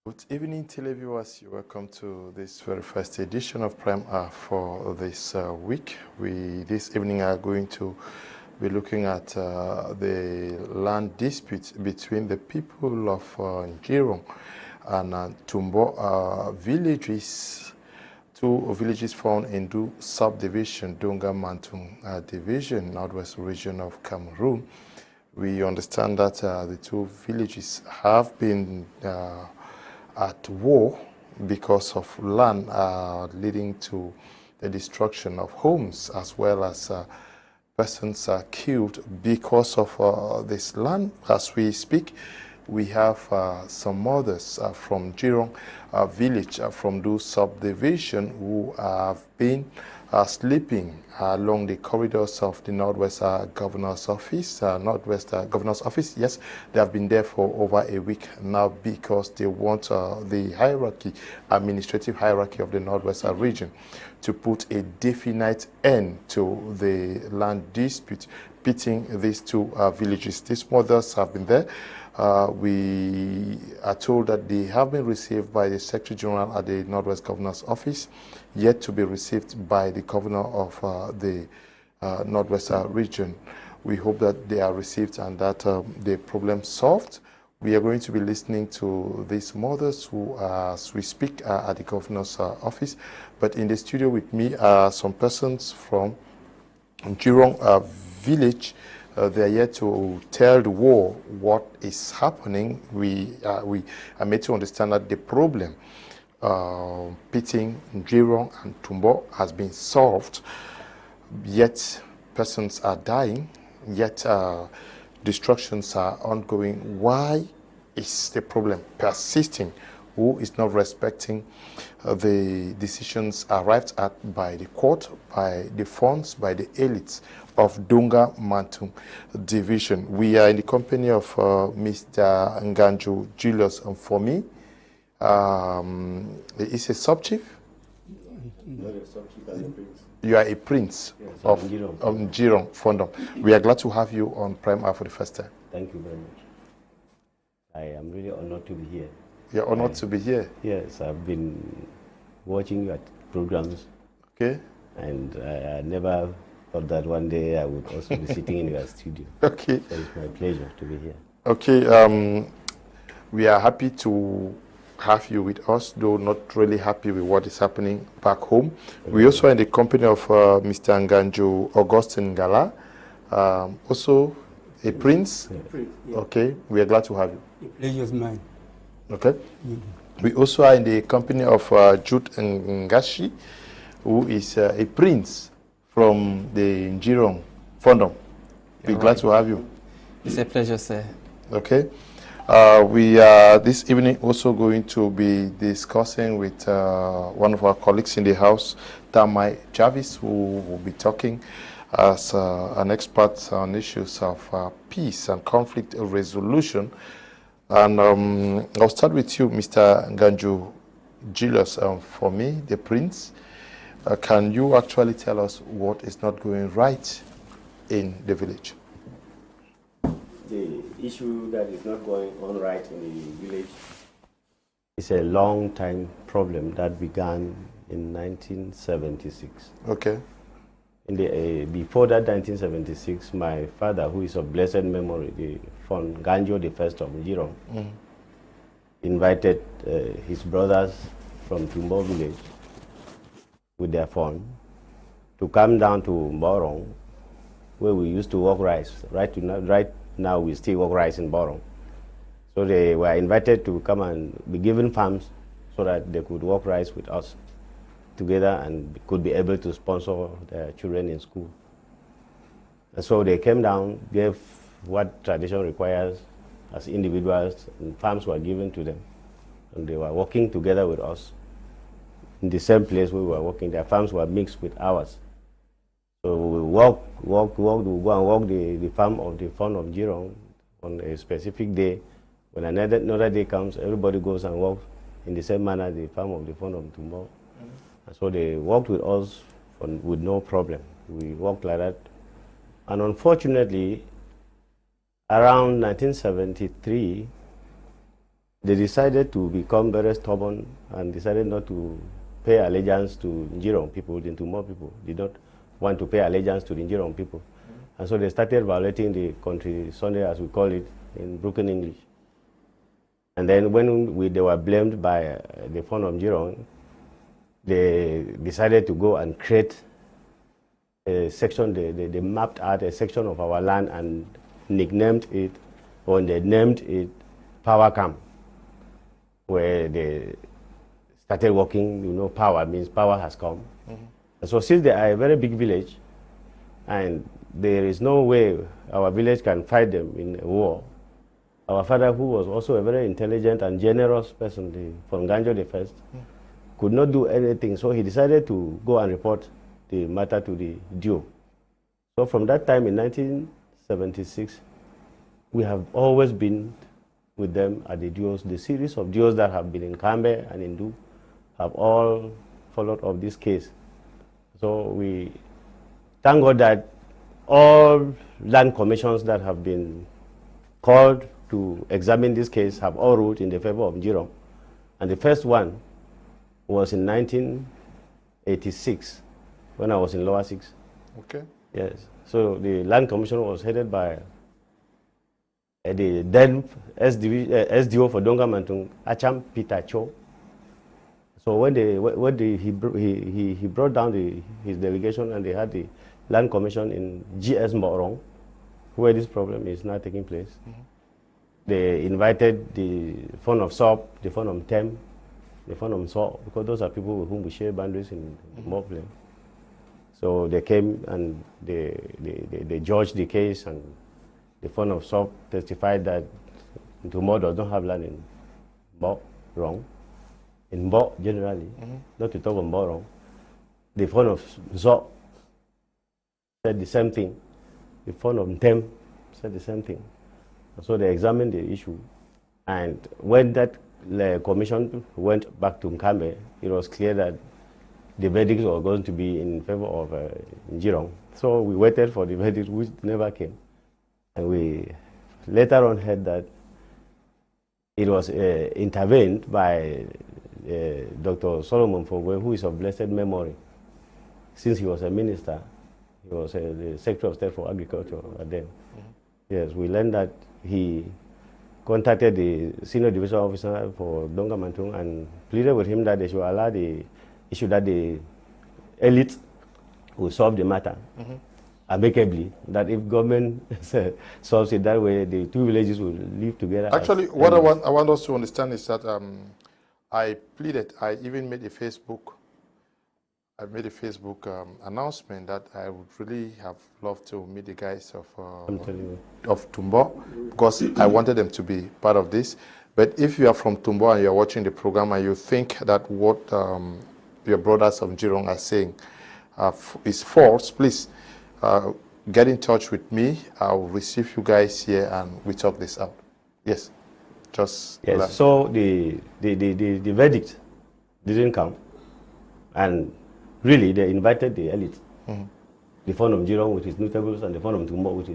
Good evening, televiewers. You're welcome to this very first edition of Prime Hour for this week. We this evening are going to be looking at the land dispute between the people of Njirong and Ntumbau villages. Two villages found in Du subdivision, Dunga Mantung division, northwest region of Cameroon. We understand that the two villages have been at war because of land, leading to the destruction of homes, as well as persons are killed because of this land. As we speak, we have some mothers from Njirong village from Du subdivision who have been sleeping along the corridors of the Northwest Governor's Office. Northwest Governor's Office, yes, they have been there for over a week now because they want the hierarchy, administrative hierarchy of the Northwest region to put a definite end to the land dispute pitting these two villages. These mothers have been there. We are told that they have been received by the Secretary General at the Northwest Governor's Office, yet to be received by the Governor of the Northwest region. We hope that they are received and that the problem solved. We are going to be listening to these mothers who, as we speak, are at the Governor's office. But in the studio with me are some persons from Njirong village. They are yet to tell the world what is happening. We are made to understand that the problem pitting Njirong and Ntumbau has been solved, yet persons are dying, yet destructions are ongoing. Why is the problem persisting? Who is not respecting the decisions arrived at by the court, by the funds, by the elites of Dunga Mantung division? We are in the company of Mr. Nganjo, Julius, and Nformi. Is a sub-chief? Not a sub-chief, I'm a prince. You are a prince, yes, of Njirong Fondom. We are glad to have you on Prime Hour for the first time. Thank you very much. I am really honored to be here. You're honored to be here? Yes, I've been watching your programs. Okay. And I never thought that one day I would also be sitting in your studio. Okay. So it's my pleasure to be here. Okay. We are happy to have you with us, though not really happy with what is happening back home. We also are in the company of Mr. Nganjo, Augustine, Ngala, also a prince. Yeah. Okay. We are glad to have you. The pleasure is mine. Okay. We also are in the company of Jude Gwangshi, who is a prince from the Njirong Fondom. We're glad to have you. It's a pleasure, sir. Okay. We are this evening also going to be discussing with one of our colleagues in the house, Tah Maih Javis, who will be talking as an expert on issues of peace and conflict resolution. And I'll start with you, Mr. Nganjo Julius, for me, the prince. Can you actually tell us what is not going right in the village? The issue that is not going on right in the village is a long-time problem that began in 1976. Okay. In the, before that 1976, my father, who is of blessed memory, the Nganjo the first of Njirong, invited his brothers from Ntumbau village with their phone to come down to Borong, where we used to work rice. Right now we still work rice in Borong. So they were invited to come and be given farms so that they could work rice with us together and could be able to sponsor their children in school. And so they came down, gave what tradition requires as individuals, and farms were given to them. And they were working together with us in the same place we were working. Their farms were mixed with ours. So we walk, we go and walk the farm of the fund of Njirong on a specific day. When another day comes, everybody goes and walks in the same manner the farm of the fund of Ntumbau. And so they worked with us with no problem. We worked like that. And unfortunately, around 1973, they decided to become very stubborn and decided not to pay allegiance to Njirong people, the Ntumbau people. They did not want to pay allegiance to the Njirong people. And so they started violating the country Sunday, as we call it, in broken English. And then when they were blamed by the fund of Njirong, they decided to go and create a section. They mapped out a section of our land and nicknamed it, or they named it Power Camp, where they started working. You know, power means power has come. And so since they are a very big village, and there is no way our village can fight them in a war, our father, who was also a very intelligent and generous person, from Nganjo the first, could not do anything. So he decided to go and report the matter to the DIO. So from that time in 1976, we have always been with them at the DIOs. The series of DIOs that have been in Kambe and in Du have all followed up this case. So we thank God that all land commissions that have been called to examine this case have all ruled in the favor of Njirong. And the first one was in 1986, when I was in lower 6. Okay. Yes. So the land commission was headed by the then SDO for Donga Mantung, Acham Peter Cho. So when he brought down his delegation, and they had the land commission in GS Morong, where this problem is now taking place. They invited the fund of SOP, the fund of TEM, the fund of SOP, because those are people with whom we share boundaries in Mobley. So they came and they judged the case, and the fund of SOP testified that Ntumbau does not have land in Morong, in Bo generally, not to talk about Morong. The fund of SOP said the same thing. The fund of TEM said the same thing. So they examined the issue, and when that commission went back to Nkambe, it was clear that the verdict was going to be in favor of Njirong. So we waited for the verdict, which never came. And we later on heard that it was intervened by Dr. Solomon Forba, who is of blessed memory. Since he was a minister, he was the Secretary of State for Agriculture at then. Yes, we learned that he contacted the senior division officer for Donga Mantung and pleaded with him that they should allow the issue that the elite will solve the matter amicably, that if government solves it that way, the two villages will live together. Actually, what I want us to understand is that I pleaded, I even made a Facebook announcement that I would really have loved to meet the guys of Ntumbau, because I wanted them to be part of this. But if you are from Ntumbau and you are watching the program and you think that what your brothers of Njirong are saying is false, please get in touch with me. I'll receive you guys here and we talk this out. Yes, just yes. So the verdict didn't come, and really, they invited the elite, the fund of Njirong with his notables and the fund of Ntumbau with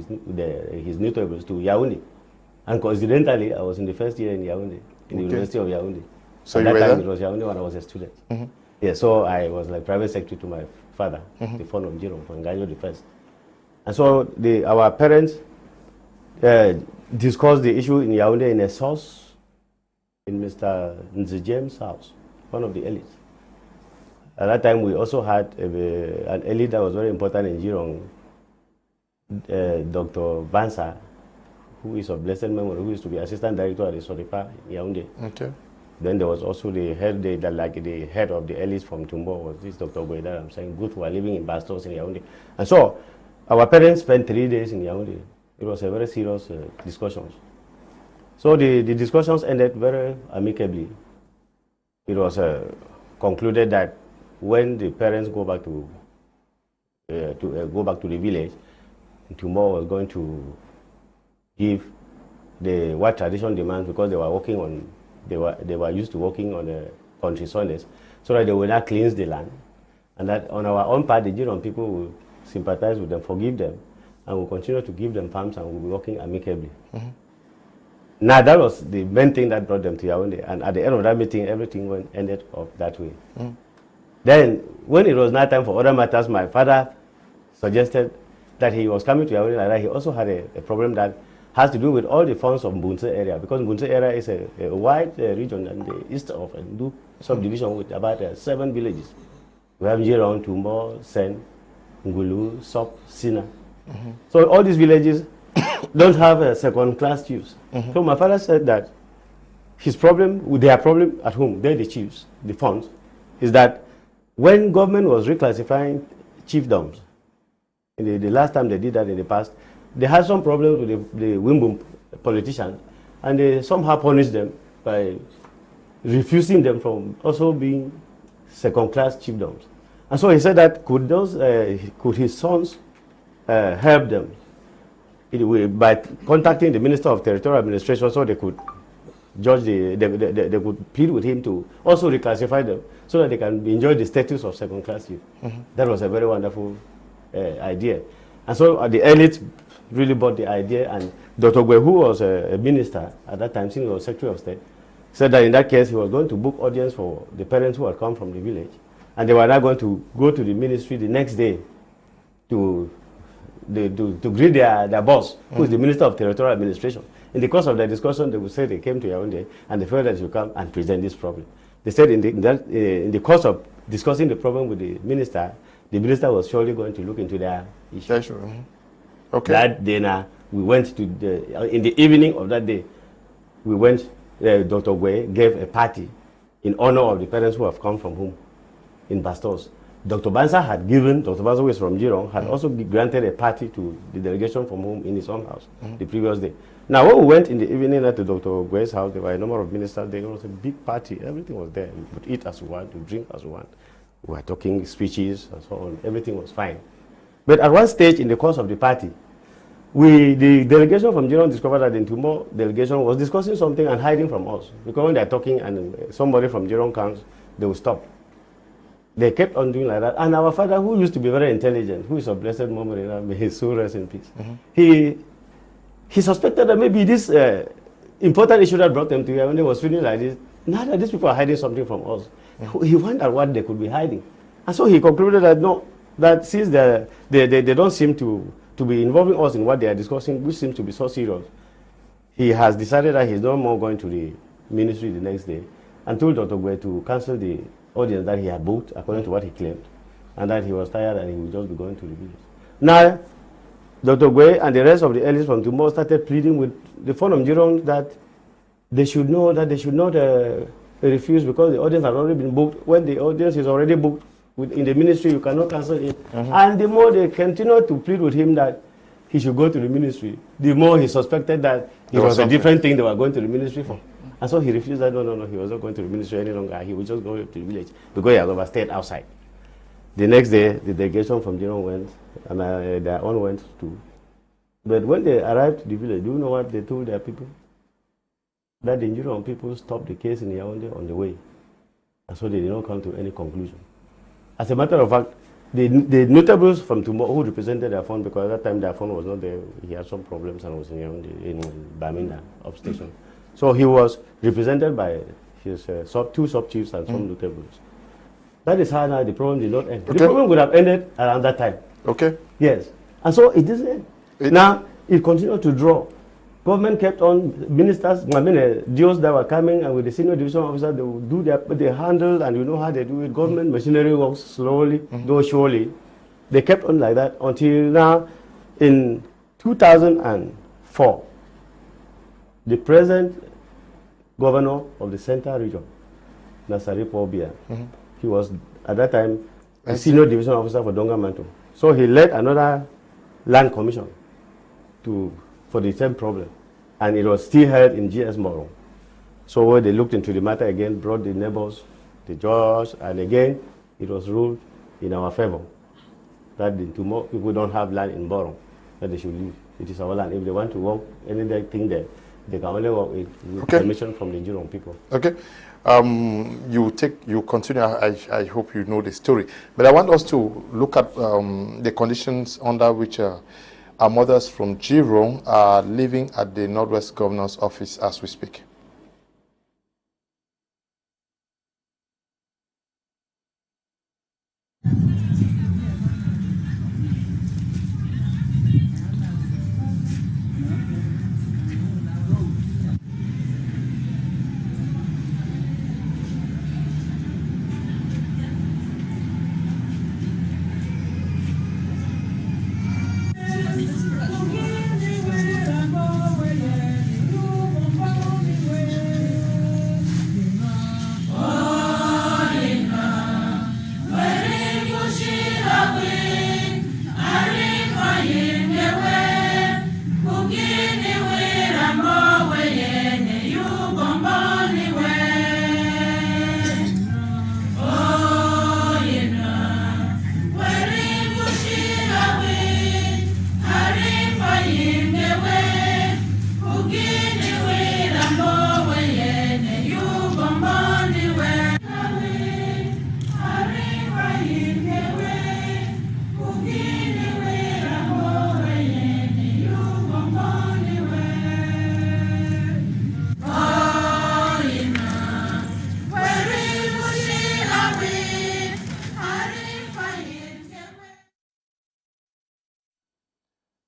his notables to Yaoundé. And coincidentally, I was in the first year in Yaoundé, in the University of Yaoundé. So at you that were time, there? it was Yaoundé when I was a student. Yeah, so I was like private secretary to my father, the fund of Njirong, for Nganjo the first. And so our parents discussed the issue in Yaoundé in a source in Mr. Nzijem's house, one of the elites. At that time, we also had an elite that was very important in Njirong, Dr. Bansa, who is of blessed memory, who used to be assistant director at the Soripa in Yaoundé. Okay. Then there was also the head, the head of the elites from Ntumbau was this Dr. Boydar. I'm saying, both who are living in Bastos in Yaoundé. And so, our parents spent 3 days in Yaoundé. It was a very serious discussions. So the discussions ended very amicably. It was concluded that when the parents go back to the village, Ntumbau was going to give what tradition demands, because they were working on, they were used to working on the country Sundays, so that they will not cleanse the land, and that on our own part, the Njirong people will sympathize with them, forgive them, and will continue to give them farms and will be working amicably. Now, that was the main thing that brought them to Yaoundé. And at the end of that meeting, everything ended up that way. Then, when it was now time for other matters, my father suggested that he was coming to Yaoundé like that. He also had a problem that has to do with all the funds of Mbunse area, because Mbunse area is a wide region in the east of Ndu subdivision with about 7 villages. We have Njirong, Ntumbau, Sen, Ngulu, Sop, Sina. So all these villages don't have second-class chiefs. So my father said that his problem, their problem at home, they're the chiefs, the funds, is that when government was reclassifying chiefdoms, the last time they did that in the past, they had some problems with the Wimbum politicians, and they somehow punished them by refusing them from also being second-class chiefdoms. And so he said that could his sons help them by contacting the Minister of Territorial Administration, so they could judge they could plead with him to also reclassify them so that they can enjoy the status of second-class chief. That was a very wonderful idea. And so the elite really bought the idea, and Dr. Gwe, who was a minister at that time, since he was Secretary of State, said that in that case he was going to book audience for the parents who had come from the village, and they were now going to go to the ministry the next day to greet their boss, who is the Minister of Territorial Administration. In the course of the discussion, they would say they came to Yaoundé and they felt that you come and present this problem. They said in the course of discussing the problem with the minister was surely going to look into their issue. Okay. That day now, we went to in the evening of that day, we went, Dr. Gwe gave a party in honor of the parents who have come from home in Bastos. Dr. Bansa had given, Dr. Bansa, who is from Njirong, had also granted a party to the delegation from home in his own house the previous day. Now, when we went in the evening to Dr. Gwe's house, there were a number of ministers. There was a big party. Everything was there. We could eat as we want, we drink as we want. We were talking speeches and so on. Everything was fine. But at one stage in the course of the party, the delegation from Njirong discovered that the Ntumbau delegation was discussing something and hiding from us. Because when they're talking and somebody from Njirong comes, they will stop. They kept on doing like that. And our father, who used to be very intelligent, who is of blessed memory, may his soul rest in peace, he suspected that maybe this important issue that brought them together, when they was feeling like this, now that these people are hiding something from us, he wondered what they could be hiding. And so he concluded that no, that since they don't seem to be involving us in what they are discussing, which seems to be so serious, he has decided that he's no more going to the ministry the next day and told Dr. Gwe to cancel the audience that he had booked, according to what he claimed, and that he was tired and he would just be going to the village. Now, Dr. Gwe and the rest of the elites from Ntumbau started pleading with the fund of Njirong that they should know that they should not refuse, because the audience had already been booked. When the audience is already booked in the ministry, you cannot cancel it. And the more they continued to plead with him that he should go to the ministry, the more he suspected that it was a different thing they were going to the ministry for. And so he refused that, no, he was not going to the ministry any longer. He would just go to the village because he had overstayed outside. The next day, the delegation from Njirong went, and their own went too. But when they arrived to the village, do you know what they told their people? That the Njirong people stopped the case in Yaoundé on the way. And so they did not come to any conclusion. As a matter of fact, the notables from Ntumbau who represented their phone, because at that time their phone was not there, he had some problems and was in Yaoundé, in Baminda, upstation. So he was represented by his two sub-chiefs and some notables. That is how now the problem did not end. Okay. The problem would have ended around that time. Okay. Yes. And so it didn't end. Now, it continued to draw. Government kept on, ministers, DOs that were coming, and with the senior division officer, they would do their handle, and you know how they do it. Government machinery works slowly, though surely. They kept on like that until now, in 2004, the present governor of the Central Region, Nasari Pobia, he was at that time a senior division officer for Donga Manto. So he led another land commission for the same problem, and it was still held in GS Morong. So when they looked into the matter again, brought the neighbors, the judge, and again it was ruled in our favor that the Ntumbau people don't have land in Morong, that they should leave. It is our land. If they want to work anything there, they can only work with permission from the Njirong people. Okay. You continue. I hope you know the story. But I want us to look at the conditions under which our mothers from Njirong are living at the Northwest Governor's office as we speak.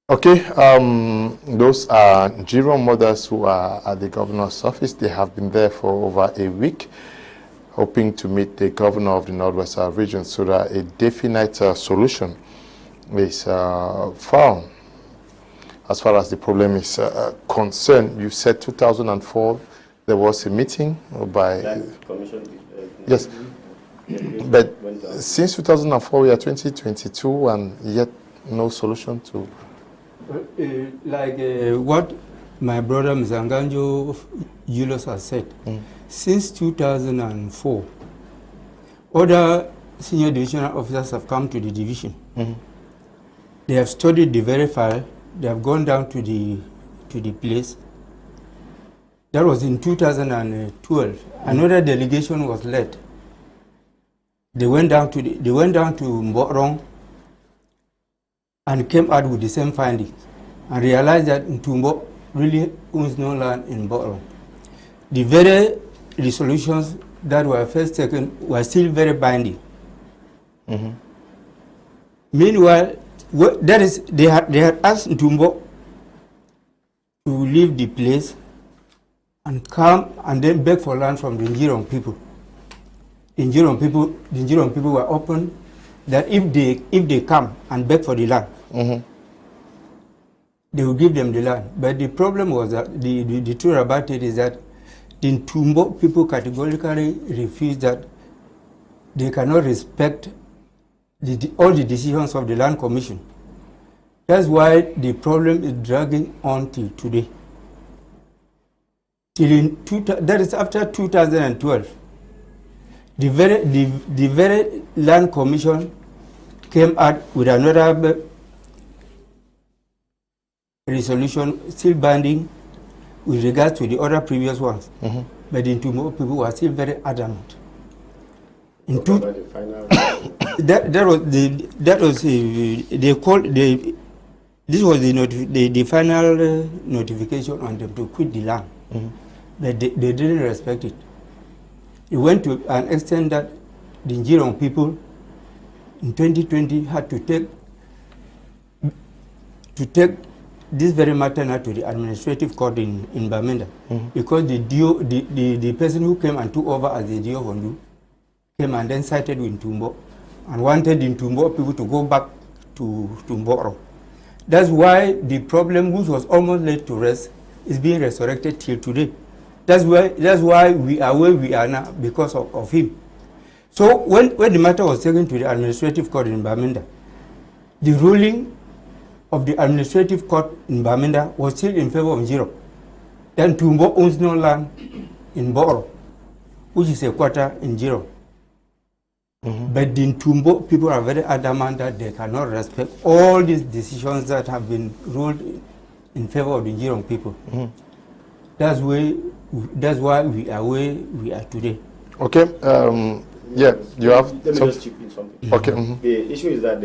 Okay, those are Njirong mothers who are at the governor's office. They have been there for over a week, hoping to meet the governor of the Northwest region so that a definite solution is found. As far as the problem is concerned, you said 2004 there was a meeting by... Yes, but since 2004 we are 2022 and yet no solution to... what my brother Mr. Nganjo Julius has said, since 2004, other senior divisional officers have come to the division. They have studied the very file. They have gone down to the place. That was in 2012. Another delegation was led. They went down to Mborong and came out with the same findings and realized that Ntumbau really owns no land in Mborong. The very resolutions that were first taken were still very binding. Meanwhile, they had asked Ntumbau to leave the place and come and then beg for land from the Njirong people. The Njirong people were open that if they come and beg for the land, they will give them the land. But the problem was that the truth about it is that the Ntumbau people categorically refused that they cannot respect all the decisions of the Land Commission. That's why the problem is dragging on till today. That is after 2012. The very Land Commission came out with another resolution still binding with regards to the other previous ones. But the Ntumbau people were still very adamant. This was the final notification on them to quit the land. But they didn't respect it. It went to an extent that the Njirong people in 2020 had to take this very matter now to the administrative court in Bamenda, because the person who came and took over as the DO Hondu came and then sided with Ntumbau and wanted the Ntumbau people to go back to Mborong. That's why the problem, which was almost laid to rest, is being resurrected till today. That's why we are where we are now, because of him. So when the matter was taken to the administrative court in Bamenda, the ruling of the administrative court in Bamenda was still in favor of Njirong. Then Ntumbau owns no land in Mborong, which is a quarter in Njirong. But the Ntumbau people are very adamant that they cannot respect all these decisions that have been ruled in favor of the Njirong people. That's why we are where we are today. Okay. Yeah, you have. Let me just chip in something. Okay. The issue is that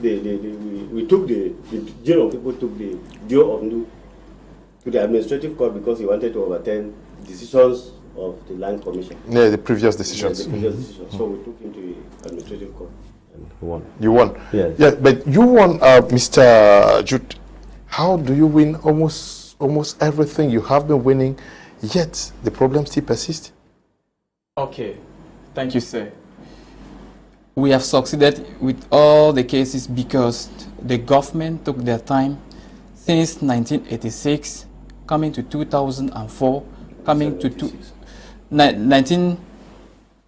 we took the Njirong people took the Dio of Ndu to the administrative court because he wanted to overturn decisions of the land commission. Yeah, the previous decisions. Yeah, the previous decisions. So we took him to the administrative court and he won. You won? Yes. Yeah, but you won, Mr. Jude. How do you win almost everything you have been winning, yet the problem still persists? Okay, thank you, sir. We have succeeded with all the cases because the government took their time since 1986, coming to 2004, coming to 19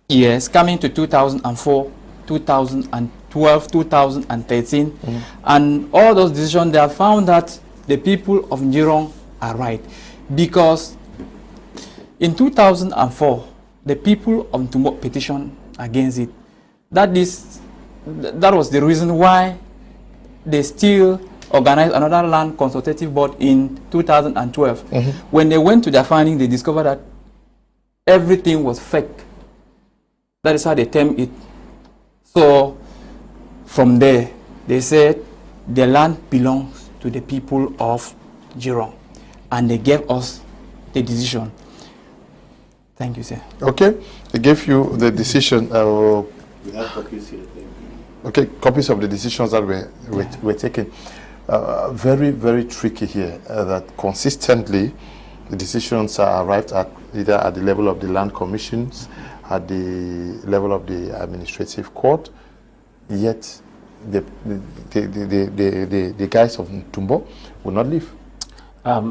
years, coming to 2004, 2012, 2013, and all those decisions, they have found that the people of Njirong are right, because in 2004, the people of Ntumbau petitioned against it. That was the reason why they still organized another land consultative board in 2012. When they went to their finding, they discovered that everything was fake. That is how they termed it. So from there, they said the land belongs to the people of Njirong, and they gave us the decision. Thank you, sir. Okay, they gave you the decision. We have copies here. Okay, copies of the decisions that were taken. Very, very tricky here, that consistently the decisions are arrived at either at the level of the land commissions, at the level of the administrative court, yet the guys of Ntumbau will not leave.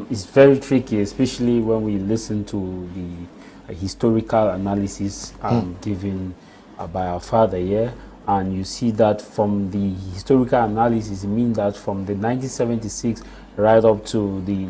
It's very tricky, especially when we listen to the historical analysis given by our father here, and you see that from the historical analysis, it means that from the 1976 right up to the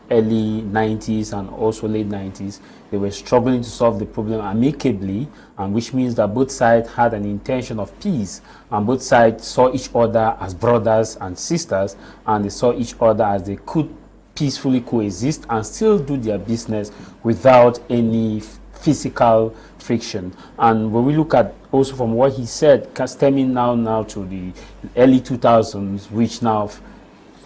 early 90s and also late 90s, they were struggling to solve the problem amicably, and which means that both sides had an intention of peace, and both sides saw each other as brothers and sisters, and they saw each other as they could peacefully coexist and still do their business without any physical friction. And when we look at also from what he said, stemming now to the early 2000s, which now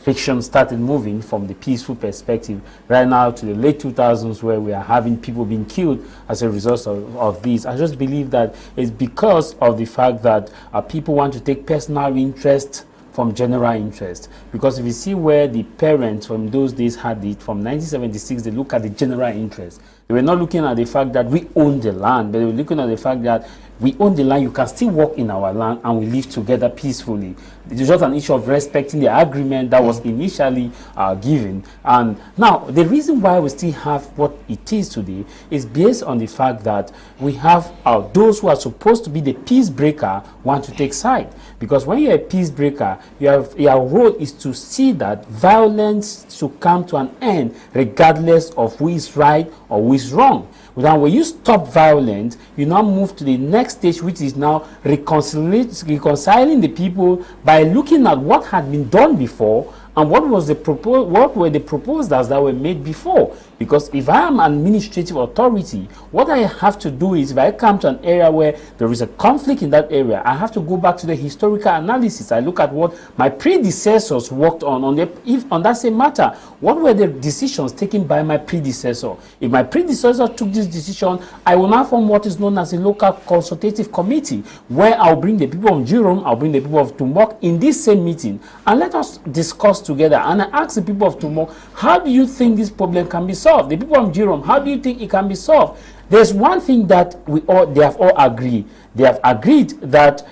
friction started moving from the peaceful perspective right now to the late 2000s, where we are having people being killed as a result of this. I just believe that it's because of the fact that people want to take personal interest from general interest. Because if you see where the parents from those days had it, from 1976, they look at the general interest. They were not looking at the fact that we own the land, but they were looking at the fact that we own the land, you can still walk in our land, and we live together peacefully. It is just an issue of respecting the agreement that was initially given. And now, the reason why we still have what it is today is based on the fact that we have those who are supposed to be the peace breaker want to take side. Because when you're a peace breaker, your role is to see that violence should come to an end, regardless of who is right or who is wrong. Now, when you stop violence, you now move to the next stage, which is now reconciling the people by looking at what had been done before and what were the proposals that were made before. Because if I am an administrative authority, what I have to do is, if I come to an area where there is a conflict in that area, I have to go back to the historical analysis. I look at what my predecessors worked on that same matter. What were the decisions taken by my predecessor? If my predecessor took this decision, I will now form what is known as a local consultative committee, where I'll bring the people of Njirong, I'll bring the people of Ntumbau in this same meeting, and let us discuss together. And I ask the people of Ntumbau, how do you think this problem can be solved? The people of Njirong, how do you think it can be solved? There's one thing that they have all agreed. They have agreed that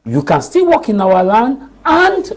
you can still walk in our land and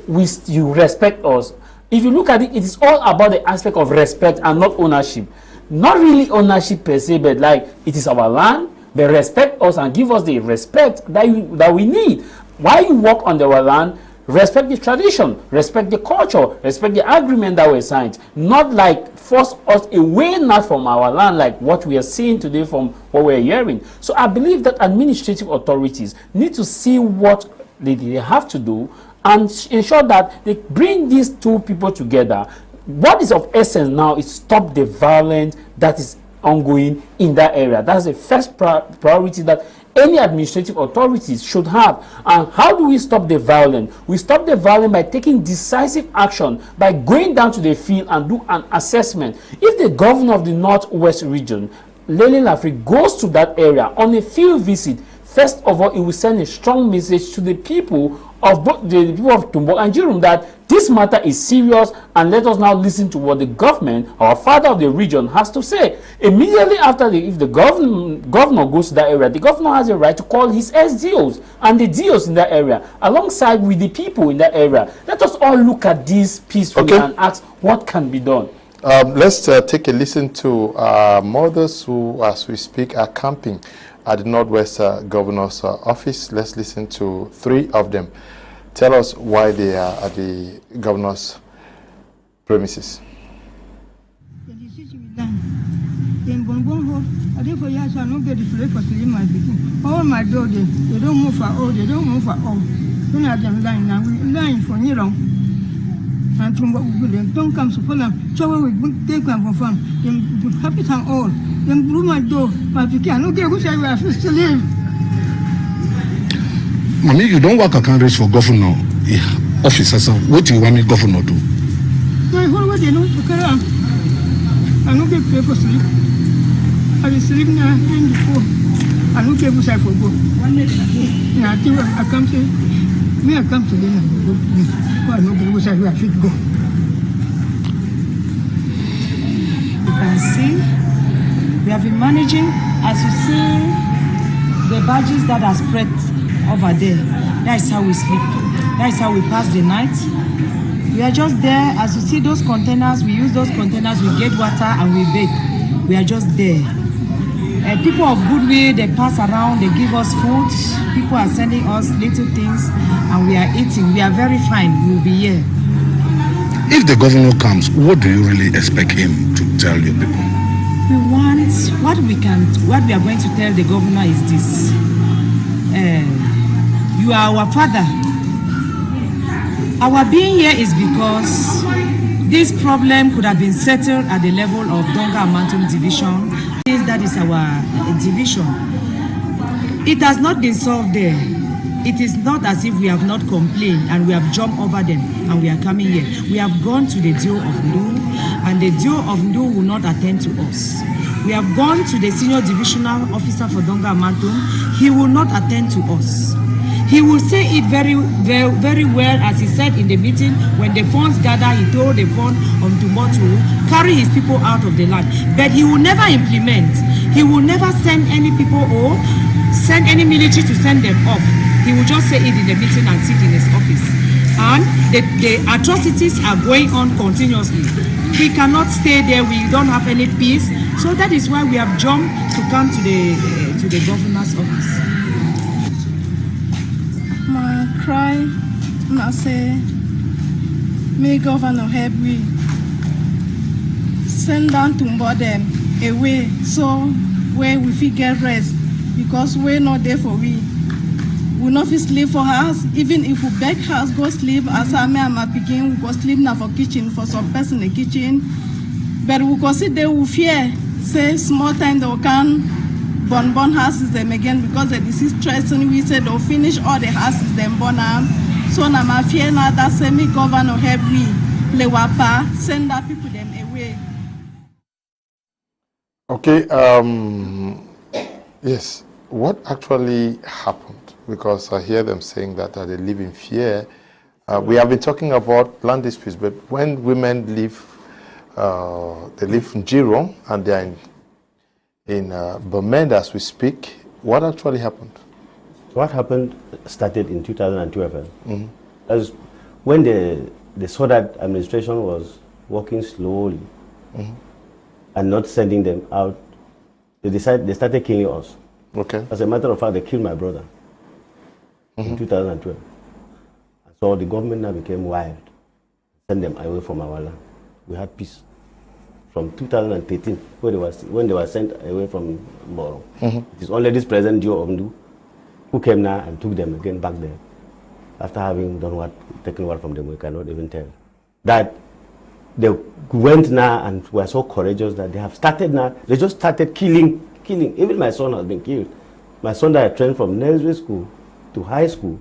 you respect us. If you look at it, it is all about the aspect of respect and not ownership. Not really ownership per se, but like it is our land, they respect us and give us the respect that we need. While you walk on our land, respect the tradition, respect the culture, respect the agreement that we signed. Not like force us away not from our land, like what we are seeing today from what we are hearing. So I believe that administrative authorities need to see what they have to do and ensure that they bring these two people together. What is of essence now is stop the violence that is ongoing in that area. That's the first priority that any administrative authorities should have. And how do we stop the violence? We stop the violence by taking decisive action, by going down to the field and do an assessment. If the governor of the Northwest region, Lele Lafri, goes to that area on a field visit, first of all, it will send a strong message to the people of both the people of Ntumbau and Njirong that this matter is serious, and let us now listen to what the government, our father of the region, has to say. Immediately after, if the governor goes to that area, the governor has a right to call his SDOs and the DOs in that area, alongside with the people in that area. Let us all look at this peacefully and ask what can be done. Let's take a listen to mothers who, as we speak, are camping at the Northwest Governor's office. Let's listen to 3 of them. Tell us why they are at the governor's premises. All my daughters, they don't move for all, they don't move for all. When I am lying now, we lying for Njirong. And from what we don't come to Poland, so we take them for fun. Then happy time all. Then blew my door, but you can't look at which I have to live. Mommy, you don't work account rates for governor officers. So what do you want me governor to do? I hold what they know to carry on. I don't get paid for sleep. I will sleep now in the phone. I don't get what I forgot. Now I come to me, I come to dinner. I don't get what I should go. You can see we have been managing, as you see, the badges that are spread over there. That is how we sleep. That is how we pass the night. We are just there. As you see those containers, we use those containers, we get water and we bathe. We are just there. People of goodwill, they pass around, they give us food. People are sending us little things and we are eating. We are very fine. We will be here. If the governor comes, what do you really expect him to tell your people? We want, what we are going to tell the governor is this. You are our father. Our being here is because this problem could have been settled at the level of Donga Mountain Division. That is our division. It has not been solved there. It is not as if we have not complained and we have jumped over them and we are coming here. We have gone to the DO of Ndu and the DO of Ndu will not attend to us. We have gone to the senior divisional officer for Donga Mountain. He will not attend to us. He will say it very well, as he said in the meeting when the funds gather. He told the fund of Ntumbau to carry his people out of the land, but he will never implement. He will never send any people or send any military to send them off. He will just say it in the meeting and sit in his office. And the atrocities are going on continuously. We cannot stay there. We don't have any peace. So that is why we have jumped to come to the governor's office. My cry, and I say, may governor help me. Send down Ntumbau them away so where we fit get rest, because we're not there for we. We not fit sleep for us. Even if we beg house go sleep, as I and my pikin, we go sleep now for kitchen for some person in the kitchen. But we go sit there with fear. Say small time they can burn houses them again because the disease threatening. We said they'll finish all the houses them burn them. So now my fear now that semi governor help me. Lewapa send that people them away. Okay. Yes. What actually happened? Because I hear them saying that they live in fear. We have been talking about land disputes, but when women live, they live in Njirong and they are in Bamenda as we speak. What actually happened? What happened started in 2012. Mm-hmm. As when they saw that administration was working slowly and not sending them out, they started killing us. Okay. As a matter of fact, they killed my brother in 2012. So the government now became wild, sent them away from our land. We had peace from 2013, when they were sent away from Mboro. It is only this present Dio of Ndu who came now and took them again back there. After having taken what from them, we cannot even tell. That they went now and were so courageous that they have started now, they just started killing. Even my son has been killed My son that I trained from nursery school to high school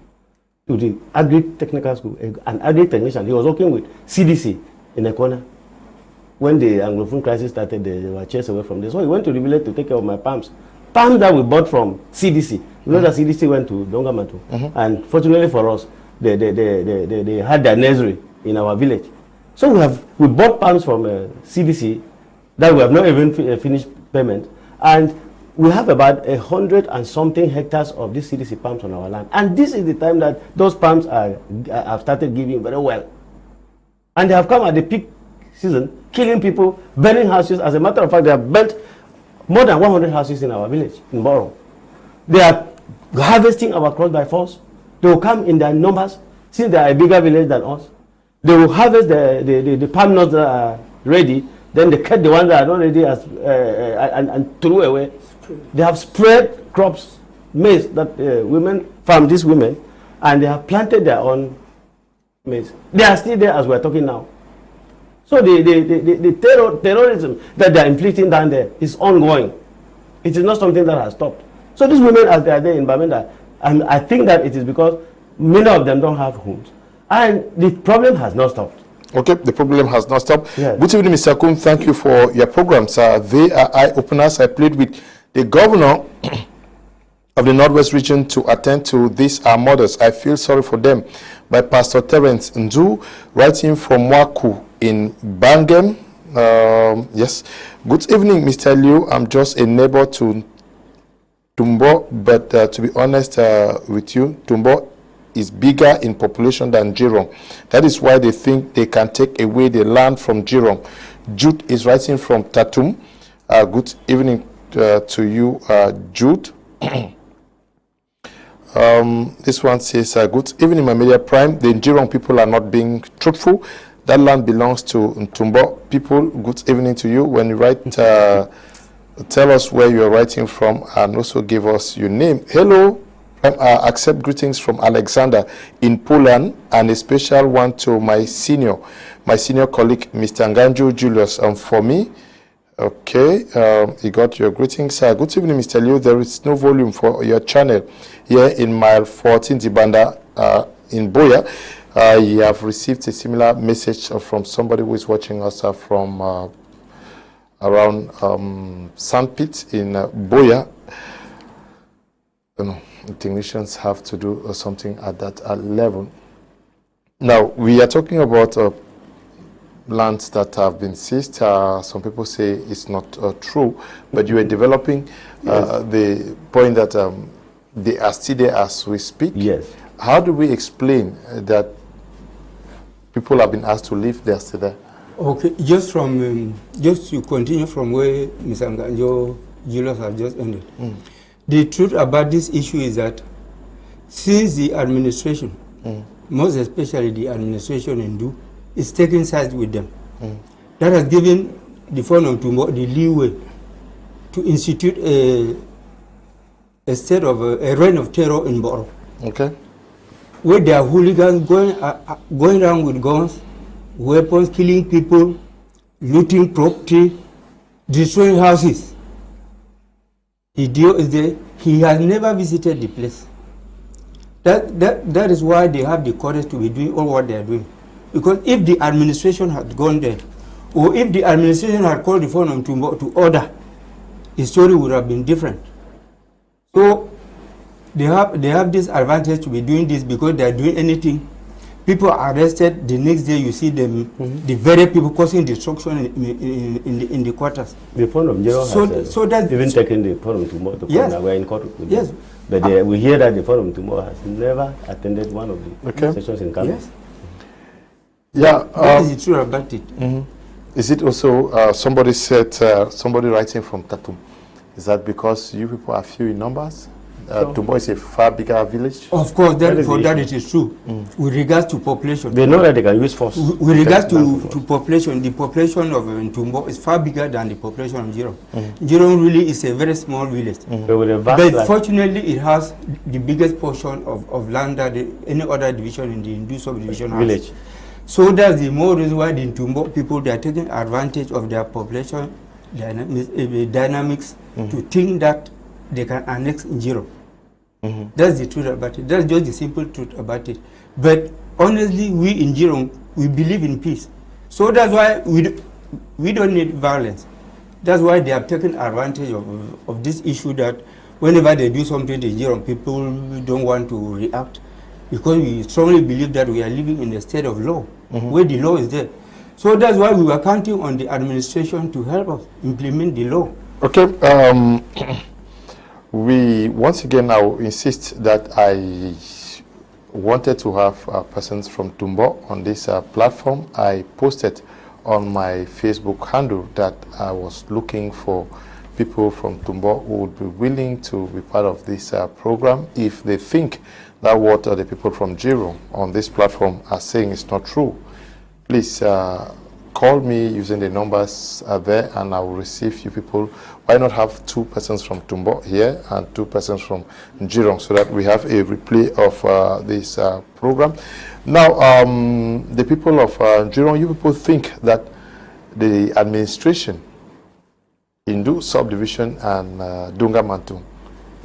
to the agri-technical school, an agri-technician. He was working with CDC in a corner. When the Anglophone crisis started, they were chased away from there. So he went to the village to take care of my palms. Palms that we bought from CDC. You know that CDC went to Dongamatu. And fortunately for us, they had their nursery in our village. So we bought palms from CDC that we have not even finished payment. And we have about 100 and something hectares of these CDC palms on our land. And this is the time that those palms have started giving very well. And they have come at the peak season, killing people, burning houses. As a matter of fact, they have burnt more than 100 houses in our village, in Njirong. They are harvesting our crops by force. They will come in their numbers, since they are a bigger village than us. They will harvest the palm nuts that are ready, then they cut the ones that are not ready and throw away. They have spread crops, maize, that women farm, these women, and they have planted their own maize. They are still there as we are talking now. So the terrorism that they are inflicting down there is ongoing. It is not something that has stopped. So these women, as they are there in Bamenda, and I think that it is because many of them don't have homes. And the problem has not stopped. Okay, the problem has not stopped. Yes. Good evening, Mr. Kum. Thank you for your programs. They are eye-openers. I played with the governor of the Northwest region to attend to these our mothers. I feel sorry for them. By Pastor Terence Ndu, writing from Waku in Bangem. Yes. Good evening, Mr. Liu. I'm just a neighbor to Ntumbau, but to be honest with you, Ntumbau is bigger in population than Njirong. That is why they think they can take away the land from Njirong. Jude is writing from Tatum. Good evening to you, Jude. This one says, good evening, my media prime. The Njirong people are not being truthful. That land belongs to Ntumbau people. Good evening to you. When you write, tell us where you are writing from and also give us your name. Hello. Accept greetings from Alexander in Poland, and a special one to my senior colleague, Mr. Nganjo, Julius, for me. Okay, you got your greetings. Good evening, Mr. Liu. There is no volume for your channel here in mile 14, Dibanda, in Boya. You have received a similar message from somebody who is watching us from around Sandpit in Boya. The technicians have to do something at that level. Now, we are talking about lands that have been seized. Some people say it's not true, but you are developing the point that they are still there as we speak. Yes. How do we explain that people have been asked to leave, they are still there? Okay, just to continue from where Mr. Nganjo Julius has just ended. The truth about this issue is that since the administration, most especially the administration in Ndu, is taking sides with them, that has given the Fund of Ntumbau the leeway to institute a state of a reign of terror in Boro. Okay. Where there are hooligans going around with guns, weapons, killing people, looting property, destroying houses. The deal is there. He has never visited the place. That is why they have the courage to be doing all what they are doing. Because if the administration had gone there, or if the administration had called the Fund of Ntumbau to order, the story would have been different. So they have this advantage to be doing this because they are doing anything. People are arrested. The next day you see them, the very people causing destruction in the quarters. The Fund of Njirong has even taken the Fund of Ntumbau to court. We are in court with them. But we hear that the Fund of Ntumbau has never attended one of the sessions in Clement. Yes. Yeah. That is the truth about it. Is it also, somebody said, somebody writing from Tatum, is that because you people are few in numbers? Ntumbau is a far bigger village. Of course, that it is true. With regards to population, they know that they can use force. With regards to population, the population of Ntumbau is far bigger than the population of Njirong. Njirong really is a very small village. But fortunately, it has the biggest portion of land that any other division in the Ndu subdivision has. So that's the more reason why the Ntumbau people, they are taking advantage of their population dynamics to think that they can annex Njirong. That's the truth about it. That's just the simple truth about it. But honestly, we in Njirong, we believe in peace. So that's why we don't need violence. That's why they have taken advantage of this issue that whenever they do something to Njirong, people don't want to react, because we strongly believe that we are living in a state of law, where the law is there. So that's why we were counting on the administration to help us implement the law. Okay. We once again, I will insist that I wanted to have persons from Ntumbau on this platform. I posted on my Facebook handle that I was looking for people from Ntumbau who would be willing to be part of this program if they think that what the people from Njirong on this platform are saying is not true. Please call me using the numbers there, and I will receive you people. Why not have 2 persons from Ntumbau here and 2 persons from Njirong, so that we have a replay of this program. Now, the people of Njirong, you people think that the administration in Ndu subdivision and Dunga Mantung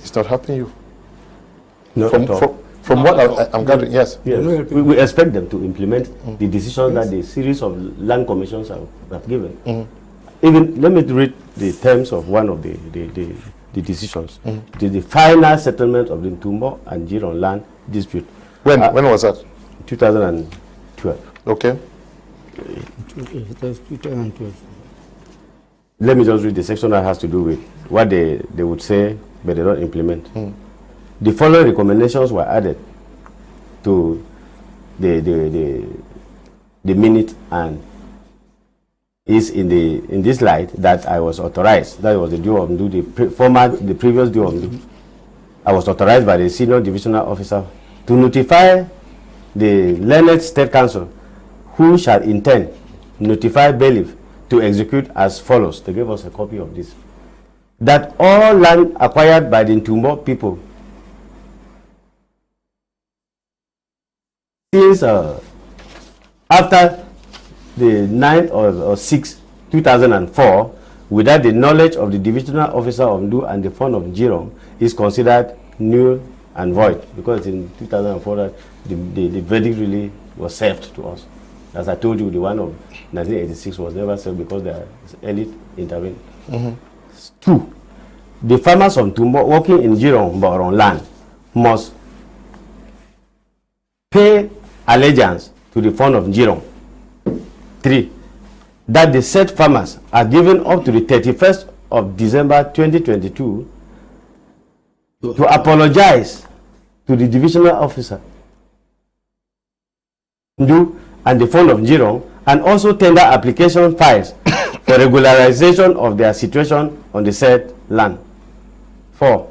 is not helping you? No, from what I'm gathering, yes. We expect them to implement the decisions that the series of land commissions have given. Even, let me read the terms of one of the decisions. It is the final settlement of the Ntumbau and Njirong land dispute. When was that? 2012. Okay. That's 2012. Let me just read the section that has to do with what they would say, but they don't implement. The following recommendations were added to the minute, and is in this light that I was authorized. That was the due of Ndu, the previous due of Ndu. I was authorized by the senior divisional officer to notify the Leonard State Council, who shall intend notify bailiff to execute as follows. They gave us a copy of this. That all land acquired by the Ntumbau people since after the 9th or 6th, 2004, without the knowledge of the divisional officer of Ndu and the fund of Njirong, is considered null and void, because in 2004 that the verdict really was served to us. As I told you, the one of 1986 was never served because the elite intervened. 2. The farmers of Ntumbau working in Njirong Borong land must pay allegiance to the fund of Njirong. 3. That the said farmers are given up to the 31st of December 2022 to apologize to the divisional officer Ndu and the fund of Njirong, and also tender application files for regularization of their situation on the said land. 4.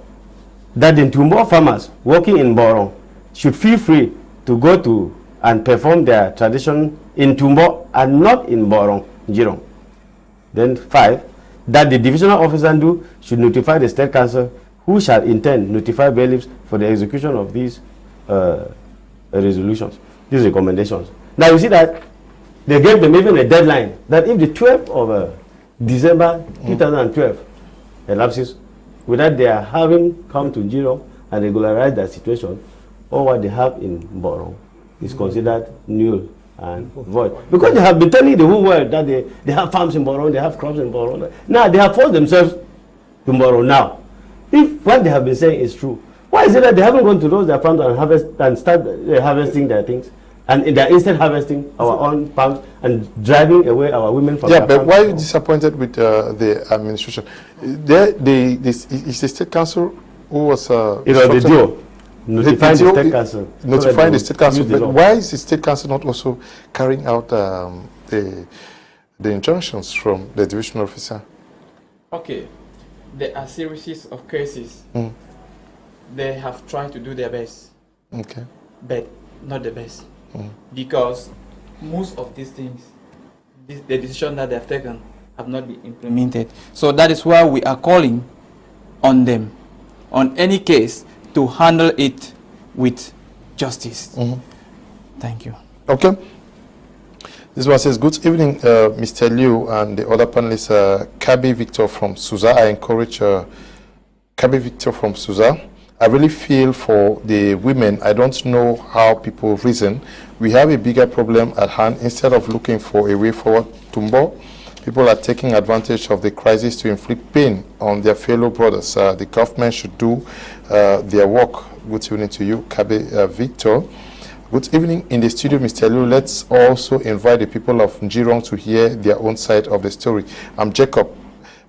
That the Ntumbau farmers working in Borong should feel free to go to and perform their tradition in Ntumbau and not in Borong, Njirong. Then 5. That the divisional officer Ndu should notify the State Council, who shall intend notify bailiffs for the execution of these resolutions, these recommendations. Now you see that they gave them even a deadline that if the 12th of December 2012 elapses without their having come to Njirong and regularized their situation, all what they have in Borong is considered null and void. Because they have been telling the whole world that they have farms in Borong, they have crops in Borong. Now they have forced themselves to Borong now. If what they have been saying is true, why is it that they haven't gone to those their farms and harvest and start harvesting their things? And they're instead harvesting our own farms and driving away our women from their farms. Yeah, but why are you disappointed with the administration? Is the State Council who was... the deal. Notifying the State Council. Notifying the State Council. But why is the State Council not also carrying out the injunctions from the divisional officer? Okay. There are series of cases. They have tried to do their best. Okay. But not the best. Because most of these things, the decision that they have taken, have not been implemented. So that is why we are calling on them, on any case, to handle it with justice. Thank you. Okay. This one says, good evening, Mr. Liu and the other panelists. Kabi Victor from Suza. I encourage Kabe Victor from Suza. I really feel for the women. I don't know how people reason. We have a bigger problem at hand. Instead of looking for a way forward, Ntumbau, people are taking advantage of the crisis to inflict pain on their fellow brothers. The government should do their work. Good evening to you, Kabe Victor. Good evening in the studio, Mr. Liu. Let's also invite the people of Njirong to hear their own side of the story. I'm Jacob,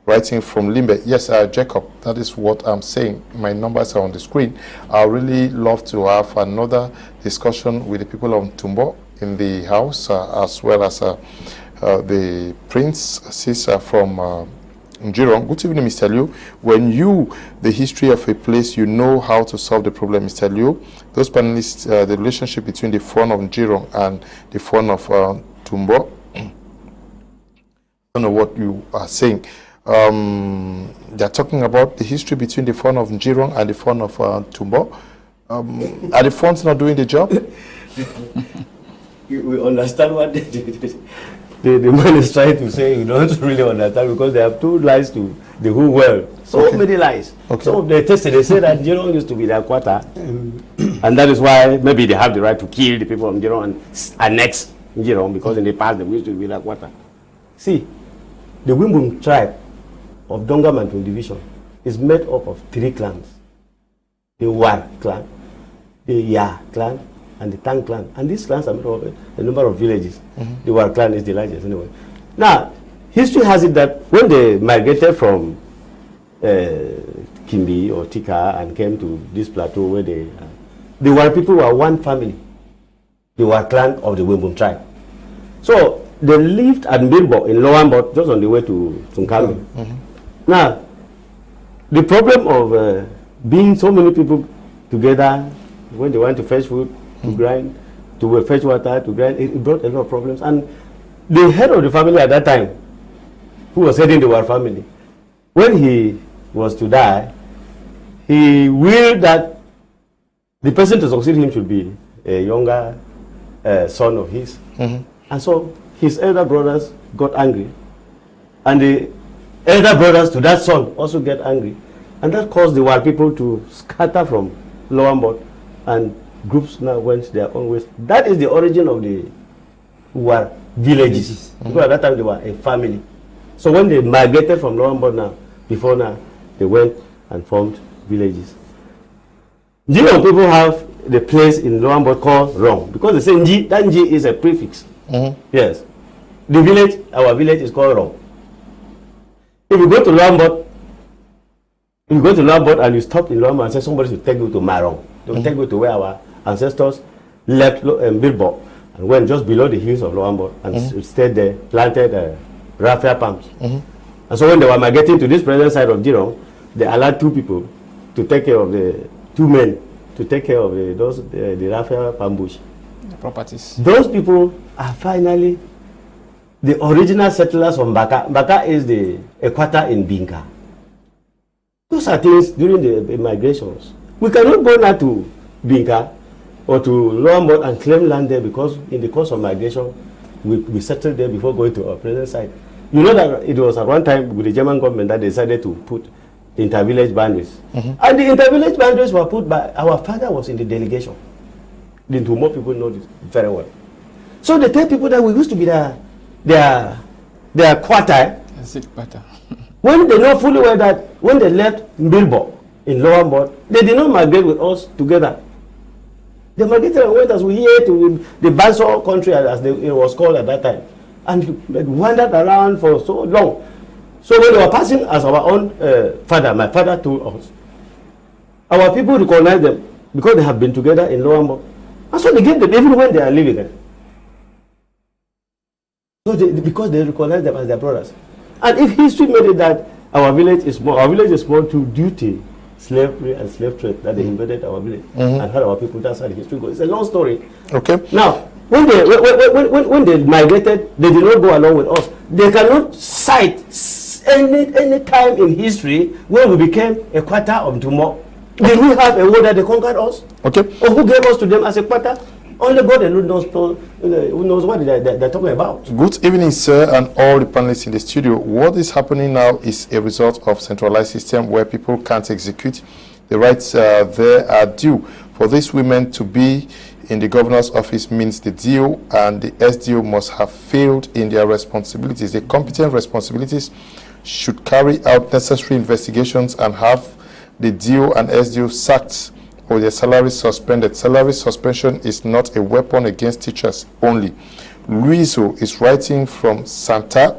writing from Limbe. Yes, Jacob, that is what I'm saying. My numbers are on the screen. I really love to have another discussion with the people of Ntumbau in the house, as well as the princess from Njirong. Good evening, Mr. Liu. When the history of a place, you know how to solve the problem, Mr. Liu. Those panelists, the relationship between the fawn of Njirong and the fawn of Ntumbau. I don't know what you are saying. They're talking about the history between the fawn of Njirong and the fawn of Ntumbau. Are the fawns not doing the job? We understand what the man is trying to say. You don't really understand, because they have two lies to the whole world. So many lies. Some of the tests, they say that Njirong used to be their quarter, and that is why maybe they have the right to kill the people of Njirong and annex Njirong, because in the past they used to be their quarter. See, the Wimbum tribe of Donga Mantung division is made up of 3 clans: the War clan, the Ya clan, and the Tang clan. And these clans are made up of a number of villages. The War clan is the largest anyway. Now, history has it that when they migrated from Kimbi or Tika and came to this plateau where the War people were one family, the War clan of the Wimbum tribe. So they lived at Mbirbo in Lower Mbot, just on the way to Tsunkambi. Now, the problem of being so many people together when they want to fetch food, to grind, to fetch water, to grind, it brought a lot of problems. And the head of the family at that time, who was heading the War family, when he was to die, he willed that the person to succeed him should be a younger son of his. And so his elder brothers got angry, and the elder brothers to that son also get angry, and that caused the War people to scatter from Lower Mbot, and groups now went their own ways. That is the origin of the War villages. Because at that time they were a family. So when they migrated from Lower Mbot before now, they went and formed villages. Njirong people have the place in Lower Mbot called Rong, because they say Nji, that Nji is a prefix. Yes. The village, our village is called Rong. If you go to Lower Mbot, and you stop in Lower Mbot and say somebody should take you to Marong, they will take you to where our ancestors left Bilbo and went just below the hills of Lower Mbot and stayed there, planted raffia palms. And so when they were migrating to this present side of Njirong, they allowed 2 people to take care of the 2 men to take care of the raffia palm bush. The properties. Those people are finally the original settlers from Baka. Baka is the equator in Binka. Those are things during the migrations. We cannot go now to Binka or to Lower Mbot and claim land there, because in the course of migration, we settled there before going to our present site. You know that it was at one time with the German government that decided to put inter-village boundaries. And the inter-village boundaries were put by, our father was in the delegation. The Ntumbau people know this very well. So they tell people that we used to be their quarter. When they know fully well that when they left Bilbo in Lower Mbot, they did not migrate with us together. They migrated and went as we here to the Banso country, as it was called at that time, and wandered around for so long. So when they were passing as our own father, my father told us, our people recognize them because they have been together in Lower Mbot. And so they give them even when they are living there. So because they recognize them as their brothers. And if history made it that our village is small to duty, slavery and slave trade, that they invaded our village and had our people, that's how the history goes. It's a long story. Okay. Now, when they migrated, they did not go along with us. They cannot cite any time in history when we became a quarter of Ntumbau. Did we have a war that they conquered us? Okay. Or who gave us to them as a quarter? Only God alone knows, who knows what they're talking about. Good evening, sir, and all the panelists in the studio. What is happening now is a result of centralized system where people can't execute the rights there are due. For these women to be in the governor's office means the DO and the SDO must have failed in their responsibilities. The competent responsibilities should carry out necessary investigations and have the DO and SDO sacked or their salary suspended. Salary suspension is not a weapon against teachers only. Luiso is writing from Santa.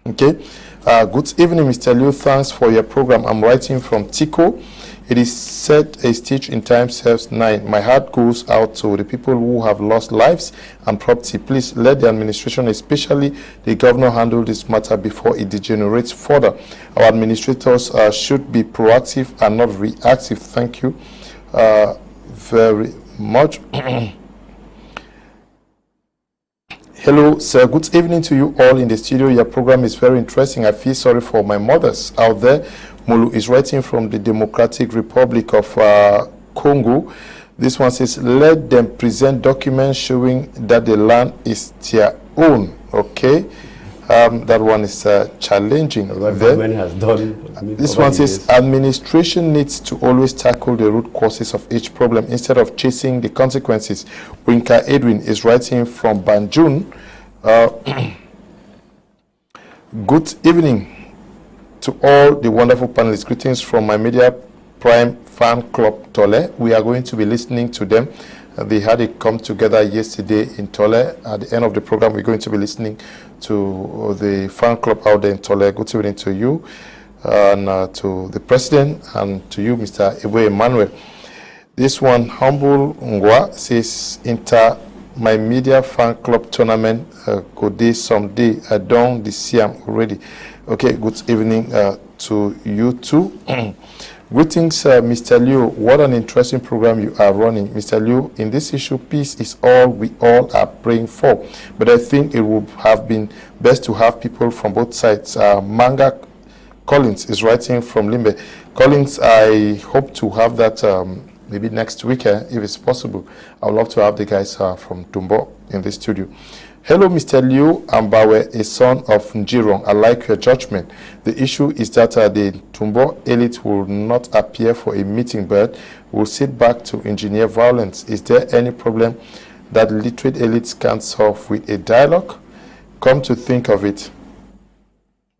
Okay. Good evening, Mr. Liu. Thanks for your program. I'm writing from Tico. It is said a stitch in time serves 9. My heart goes out to the people who have lost lives and property. Please let the administration, especially the governor, handle this matter before it degenerates further. Our administrators should be proactive and not reactive. Thank you very much. Hello, sir. Good evening to you all in the studio. Your program is very interesting. I feel sorry for my mothers out there. Mulu is writing from the Democratic Republic of Congo. This one says, let them present documents showing that the land is their own. Okay. That one is challenging. Has done, this one says, administration needs to always tackle the root causes of each problem instead of chasing the consequences. Winka Edwin is writing from Banjul. Good evening to all the wonderful panelists. Greetings from my Media Prime fan club, Tole. We are going to be listening to them. They had a come together yesterday in Tole. At the end of the program, we're going to be listening to the fan club out there in Tole. Good evening to you, and to the president, and to you, Mr. Ewe Emmanuel. This one, Humble Ngwa, says, Inter my media fan club tournament could be someday. I don't see them already. Okay, good evening to you too. Greetings, Mr. Liu. What an interesting program you are running. Mr. Liu, in this issue, peace is all we all are praying for. But I think it would have been best to have people from both sides. Manga Collins is writing from Limbe. Collins, I hope to have that maybe next week, if it's possible. I would love to have the guys from Ntumbau in the studio. Hello, Mr. Liu Ambawe, a son of Njirong. I like your judgment. The issue is that the Ntumbau elite will not appear for a meeting, but will sit back to engineer violence. Is there any problem that literate elites can't solve with a dialogue? Come to think of it,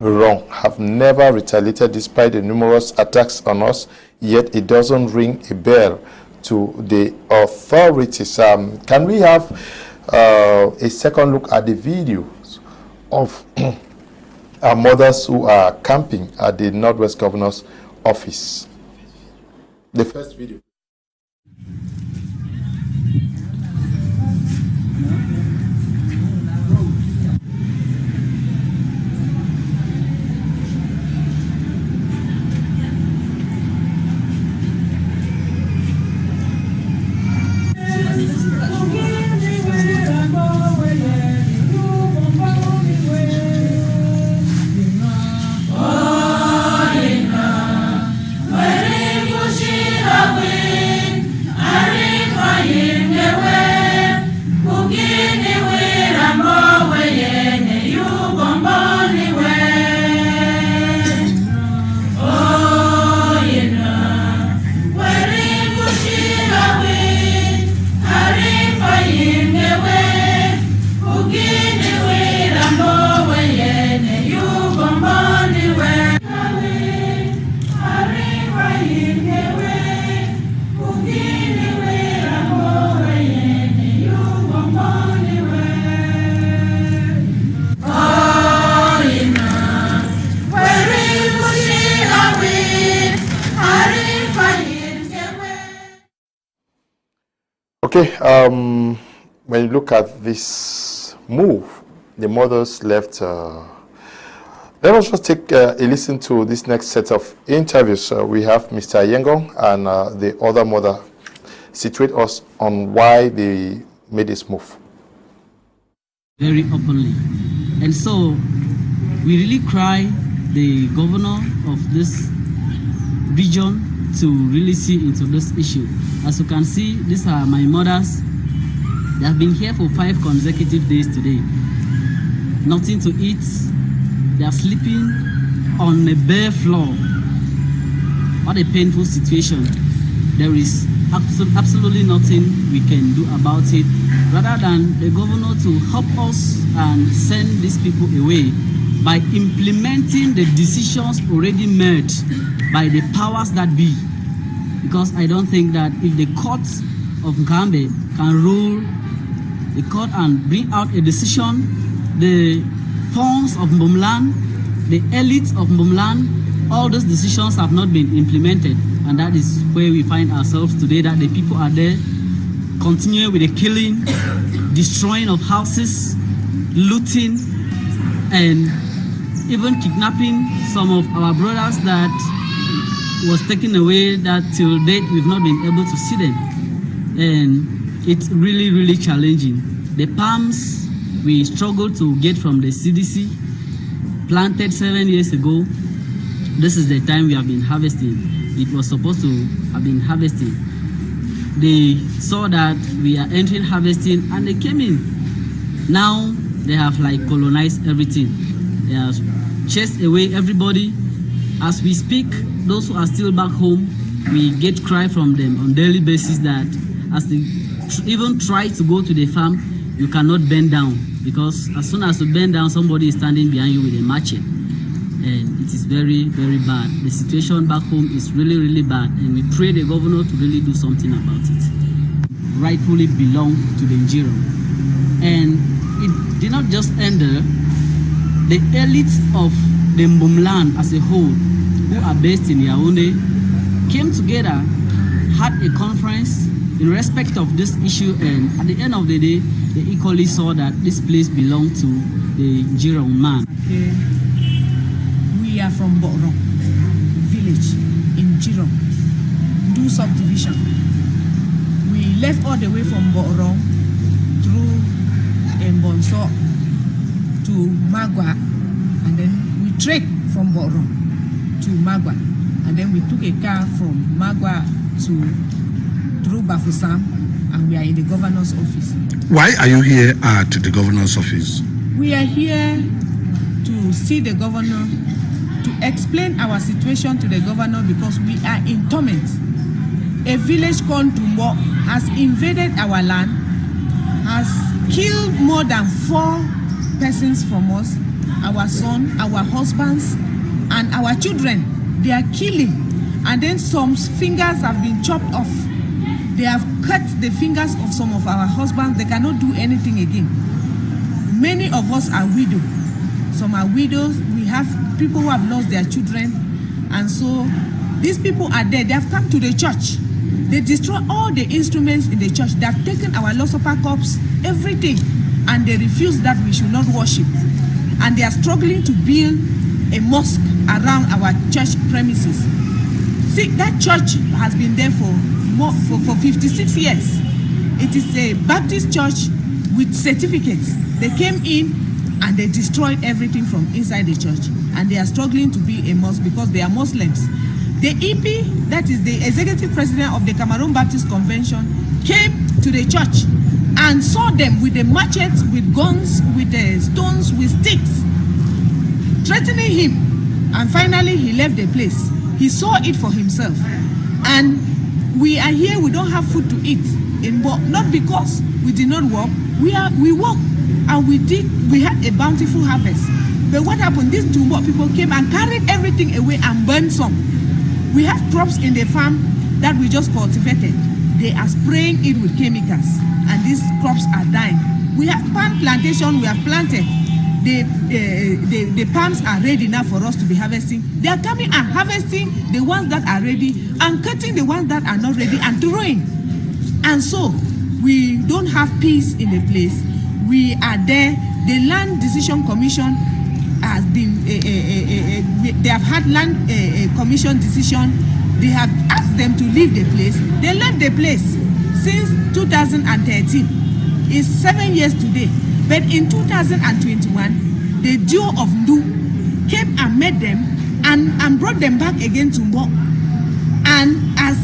wrong. Have never retaliated despite the numerous attacks on us, yet it doesn't ring a bell to the authorities. Can we have a second look at the videos of our mothers who are camping at the Northwest Governor's office? The first video. Okay, when you look at this move, the mothers left. Let us just take a listen to this next set of interviews. We have Mr. Njirong and the other mother situate us on why they made this move. Very openly. And so we really cry the governor of this region to really see into this issue. As you can see, these are my mothers They have been here for 5 consecutive days today. Nothing to eat. They are sleeping on a bare floor. What a painful situation. There is absolutely nothing we can do about it, rather than the governor to help us and send these people away by implementing the decisions already made by the powers that be. Because I don't think that if the courts of Nkambe can rule the court and bring out a decision, the funds of Mbomland, the elites of Mbomland, all those decisions have not been implemented. And that is where we find ourselves today, that the people are there, continuing with the killing, destroying of houses, looting, and even kidnapping some of our brothers that was taken away, that till date we've not been able to see them. And it's really, really challenging. The palms we struggled to get from the CDC, planted 7 years ago, this is the time we have been harvesting. It was supposed to have been harvesting. They saw that we are entering harvesting and they came in. Now they have like colonized everything. They have chased away everybody. As we speak, those who are still back home, we get cry from them on daily basis that as they even try to go to the farm, you cannot bend down, because as soon as you bend down, somebody is standing behind you with a machete. And it is very, very bad. The situation back home is really, really bad, and we pray the governor to really do something about it. Rightfully belong to the Njirong. And it did not just end there. The elites of the Mbomland as a whole, who are based in Yaoundé, came together, had a conference in respect of this issue, and at the end of the day, they equally saw that this place belonged to the Njirong man. Okay. We are from Borong village in Njirong, do subdivision. We left all the way from Borong through Mbonso to Magwa, and then we trekked from Borong to Magwa, and then we took a car from Magwa through Bafusam, and we are in the governor's office. Why are you here at the governor's office? We are here to see the governor, to explain our situation to the governor, because we are in torment. A village called Ntumbau has invaded our land, has killed more than 4 persons from us, our son, our husbands, and our children. They are killing, and then some fingers have been chopped off. They have cut the fingers of some of our husbands. They cannot do anything again. Many of us are widows. Some are widows. We have people who have lost their children. And so these people are there. They have come to the church. They destroy all the instruments in the church. They have taken our Losopa cups, everything. And they refuse that we should not worship. And they are struggling to build a mosque around our church premises. See, that church has been there for 56 years. It is a Baptist church with certificates. They came in and they destroyed everything from inside the church, and they are struggling to be a mosque because they are Muslims. The EP, that is the executive president of the Cameroon Baptist Convention, came to the church and saw them with the machetes, with guns, with stones, with sticks, threatening him. And finally he left the place. He saw it for himself. And we are here, we don't have food to eat in Bo, not because we did not work. We work, and we had a bountiful harvest. But what happened? These Ntumbau people came and carried everything away and burned some. We have crops in the farm that we just cultivated. They are spraying it with chemicals, and these crops are dying. We have palm plantation, we have planted. The palms are ready now for us to be harvesting. They are coming and harvesting the ones that are ready and cutting the ones that are not ready and throwing. And so we don't have peace in the place. We are there. The Land Decision Commission has been, they have had land commission decision. They have asked them to leave the place. They left the place since 2013. It's 7 years today. But in 2021, the duo of Ndu came and met them and brought them back again to Ntumbau. And as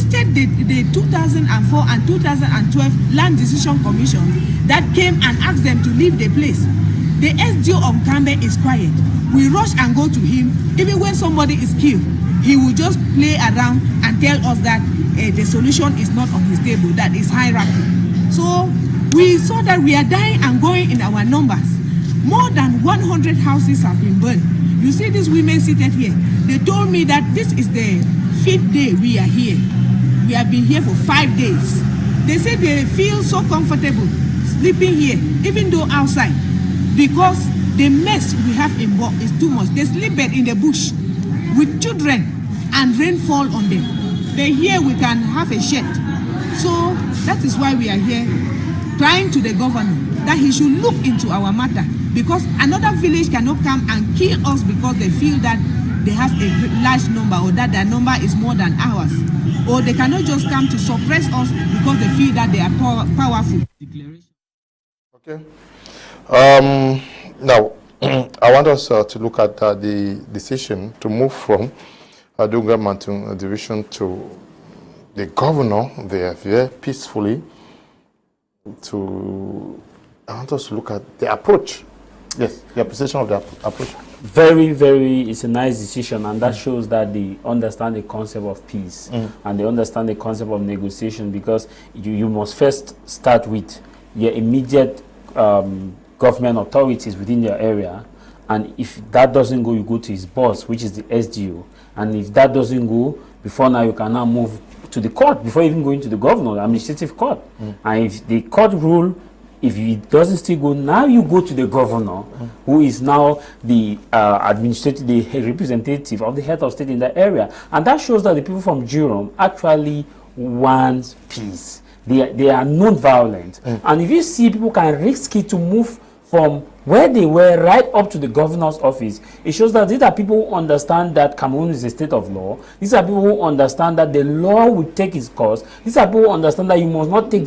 resisted the 2004 and 2012 Land Decision Commission that came and asked them to leave the place. The SDO of Kambe is quiet. We rush and go to him. Even when somebody is killed, he will just play around and tell us that the solution is not on his table, that is hierarchy. So we saw that we are dying and going in our numbers. More than 100 houses have been burned. You see these women seated here. They told me that this is the 5th day we are here. We have been here for 5 days. They said they feel so comfortable sleeping here, even though outside, because the mess we have in Bo is too much. They sleep bed in the bush with children and rainfall on them. Then here we can have a shed. So that is why we are here, crying to the governor that he should look into our matter, because another village cannot come and kill us because they feel that they have a large number or that their number is more than ours. Or they cannot just come to suppress us because they feel that they are powerful. Okay. Now, I want us to look at the decision to move from Dunga Mountain Division to the governor. They are very peacefully I want us to look at the approach. Yes, the appreciation of the approach. Very, very, it's a nice decision, and that shows that they understand the concept of peace and they understand the concept of negotiation, because you must first start with your immediate government authorities within your area, and if that doesn't go, you go to his boss, which is the SDO, and if that doesn't go, before now you can now move to the court before even going to the governor, the administrative court. And if the court rule, if it doesn't still go, now you go to the governor, who is now the administrative, the representative of the head of state in that area. And that shows that the people from Njirong actually want peace. They are non-violent. And if you see people can risk it to move from where they were right up to the governor's office, it shows that these are people who understand that Cameroon is a state of law. These are people who understand that the law will take its course. These are people who understand that you must not take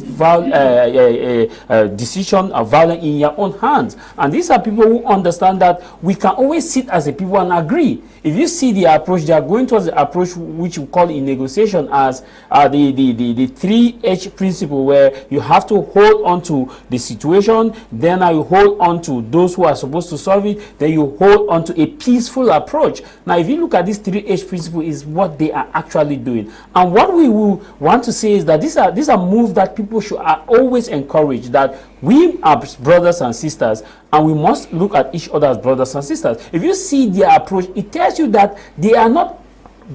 decision of violence in your own hands. And these are people who understand that we can always sit as a people and agree. If you see the approach, they are going towards the approach which we call in negotiation as the 3H principle, where you have to hold on to the situation, then you hold on to those who are supposed to solve it, then you hold on to a peaceful approach. Now, if you look at this 3H principle, is what they are actually doing. And what we will want to say is that these are moves that people should always encourage, that we are brothers and sisters, and we must look at each other as brothers and sisters. If you see their approach, it tells you that they are not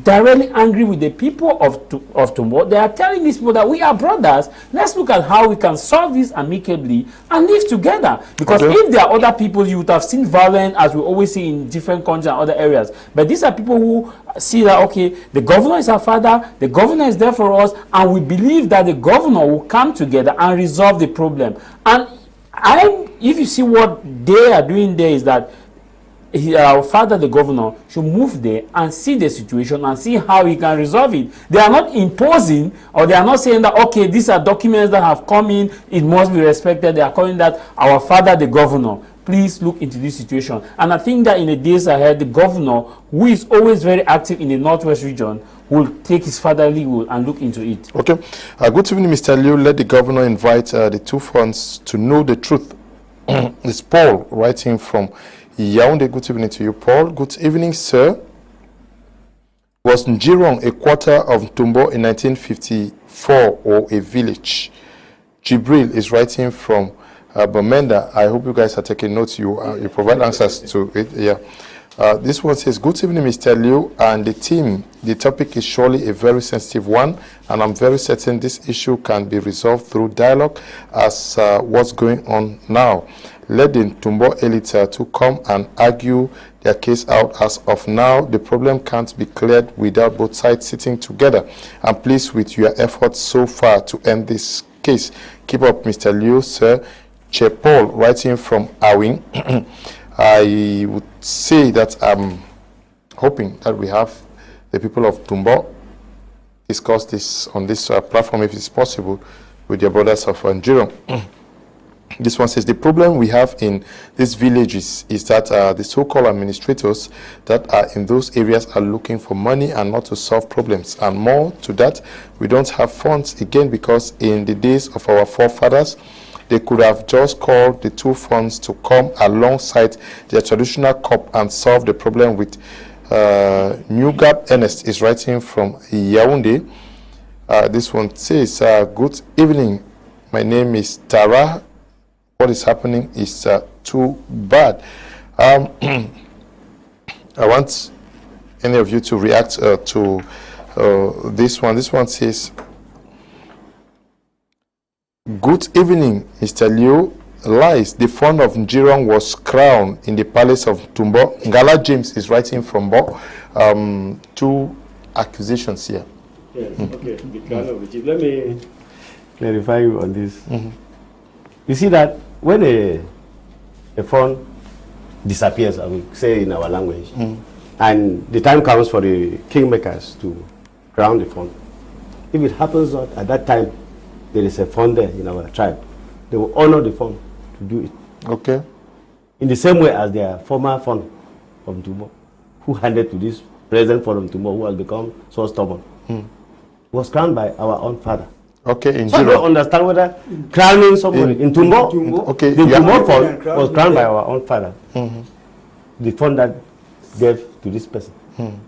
directly angry with the people of Ntumbau. They are telling these people that we are brothers. Let's look at how we can solve this amicably and live together. Because if there are other people, you would have seen violence, as we always see in different countries and other areas. But these are people who see that, okay, the governor is our father, the governor is there for us, and we believe that the governor will come together and resolve the problem. And if you see what they are doing there, is that our father, the governor, should move there and see the situation and see how he can resolve it. They are not imposing, or they are not saying that, okay, these are documents that have come in, it must be respected. They are calling that our father, the governor. Please look into this situation. And I think that in the days ahead, the governor, who is always very active in the Northwest region, will take his fatherly will and look into it. Okay. Good evening, Mr. Liu. Let the governor invite the two fronts to know the truth. It's Paul writing from Yaoundé. Good evening to you, Paul. Good evening, sir. Was Njirong a quarter of Ntumbau in 1954 or a village? Jibril is writing from Bamenda. I hope you guys are taking notes. You provide answers to it. Yeah. This one says, good evening, Mr. Liu and the team. The topic is surely a very sensitive one, and I'm very certain this issue can be resolved through dialogue as what's going on now. Let the Ntumbau elite to come and argue their case out. As of now, the problem can't be cleared without both sides sitting together. I'm pleased with your efforts so far to end this case. Keep up, Mr. Liu, sir. Che Paul, writing from Awing. I would say that I'm hoping that we have the people of Ntumbau discuss this on this platform, if it's possible, with your brothers of Njirong. This one says the problem we have in these villages is that the so-called administrators that are in those areas are looking for money and not to solve problems. And more to that, we don't have funds again, because in the days of our forefathers, they could have just called the two funds to come alongside their traditional crop and solve the problem with Newgap Ernest is writing from Yaoundé. This one says, good evening. My name is Tara. What is happening is too bad. I want any of you to react to this one. This one says, good evening, Mr. Liu. Lies. The fund of Njirong was crowned in the palace of Ntumbau. Ngala James is writing from Bo. Two accusations here. Yes, okay. The crown of the chief. Let me clarify you on this. You see that when a fund disappears, I will say in our language, and the time comes for the kingmakers to crown the fund, if it happens that at that time there is a fund there in our tribe, they will honor the fund to do it. Okay. In the same way as their former fund of Ntumbau, who handed to this present fund of Ntumbau, who has become so stubborn, was crowned by our own father. Okay, in so I don't understand whether crowning somebody in Ntumbau, okay, the Ntumbau fund was crowned by our own father. The fund that gave to this person,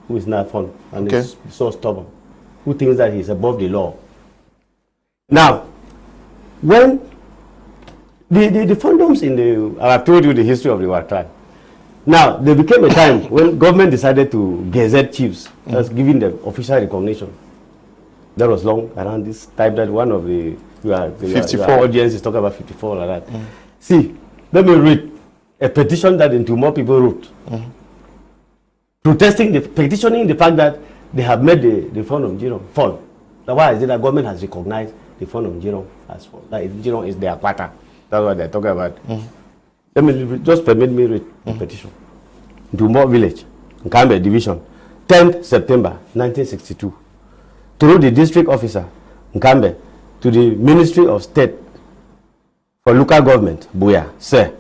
who is now fund and is so stubborn, who thinks that he is above the law. Now, when the fundoms in the, I have told you the history of the War tribe. Now, there became a time when government decided to gazette chiefs, as giving them official recognition. That was long around this time that one of the, your audience is talking about 54 like that. See, let me read a petition that Ntumbau people wrote, protesting, petitioning the fact that they have made the fund of Njirong fund. Now, why is it that government has recognized the fund of Njirong as fund? Like Njirong is their quarter. That's what they're talking about. Let me just permit me read the petition. Ntumbau village, Nkambe division, 10th September 1962. Through the district officer, Nkambe, to the Ministry of State for Local Government, Buya, sir.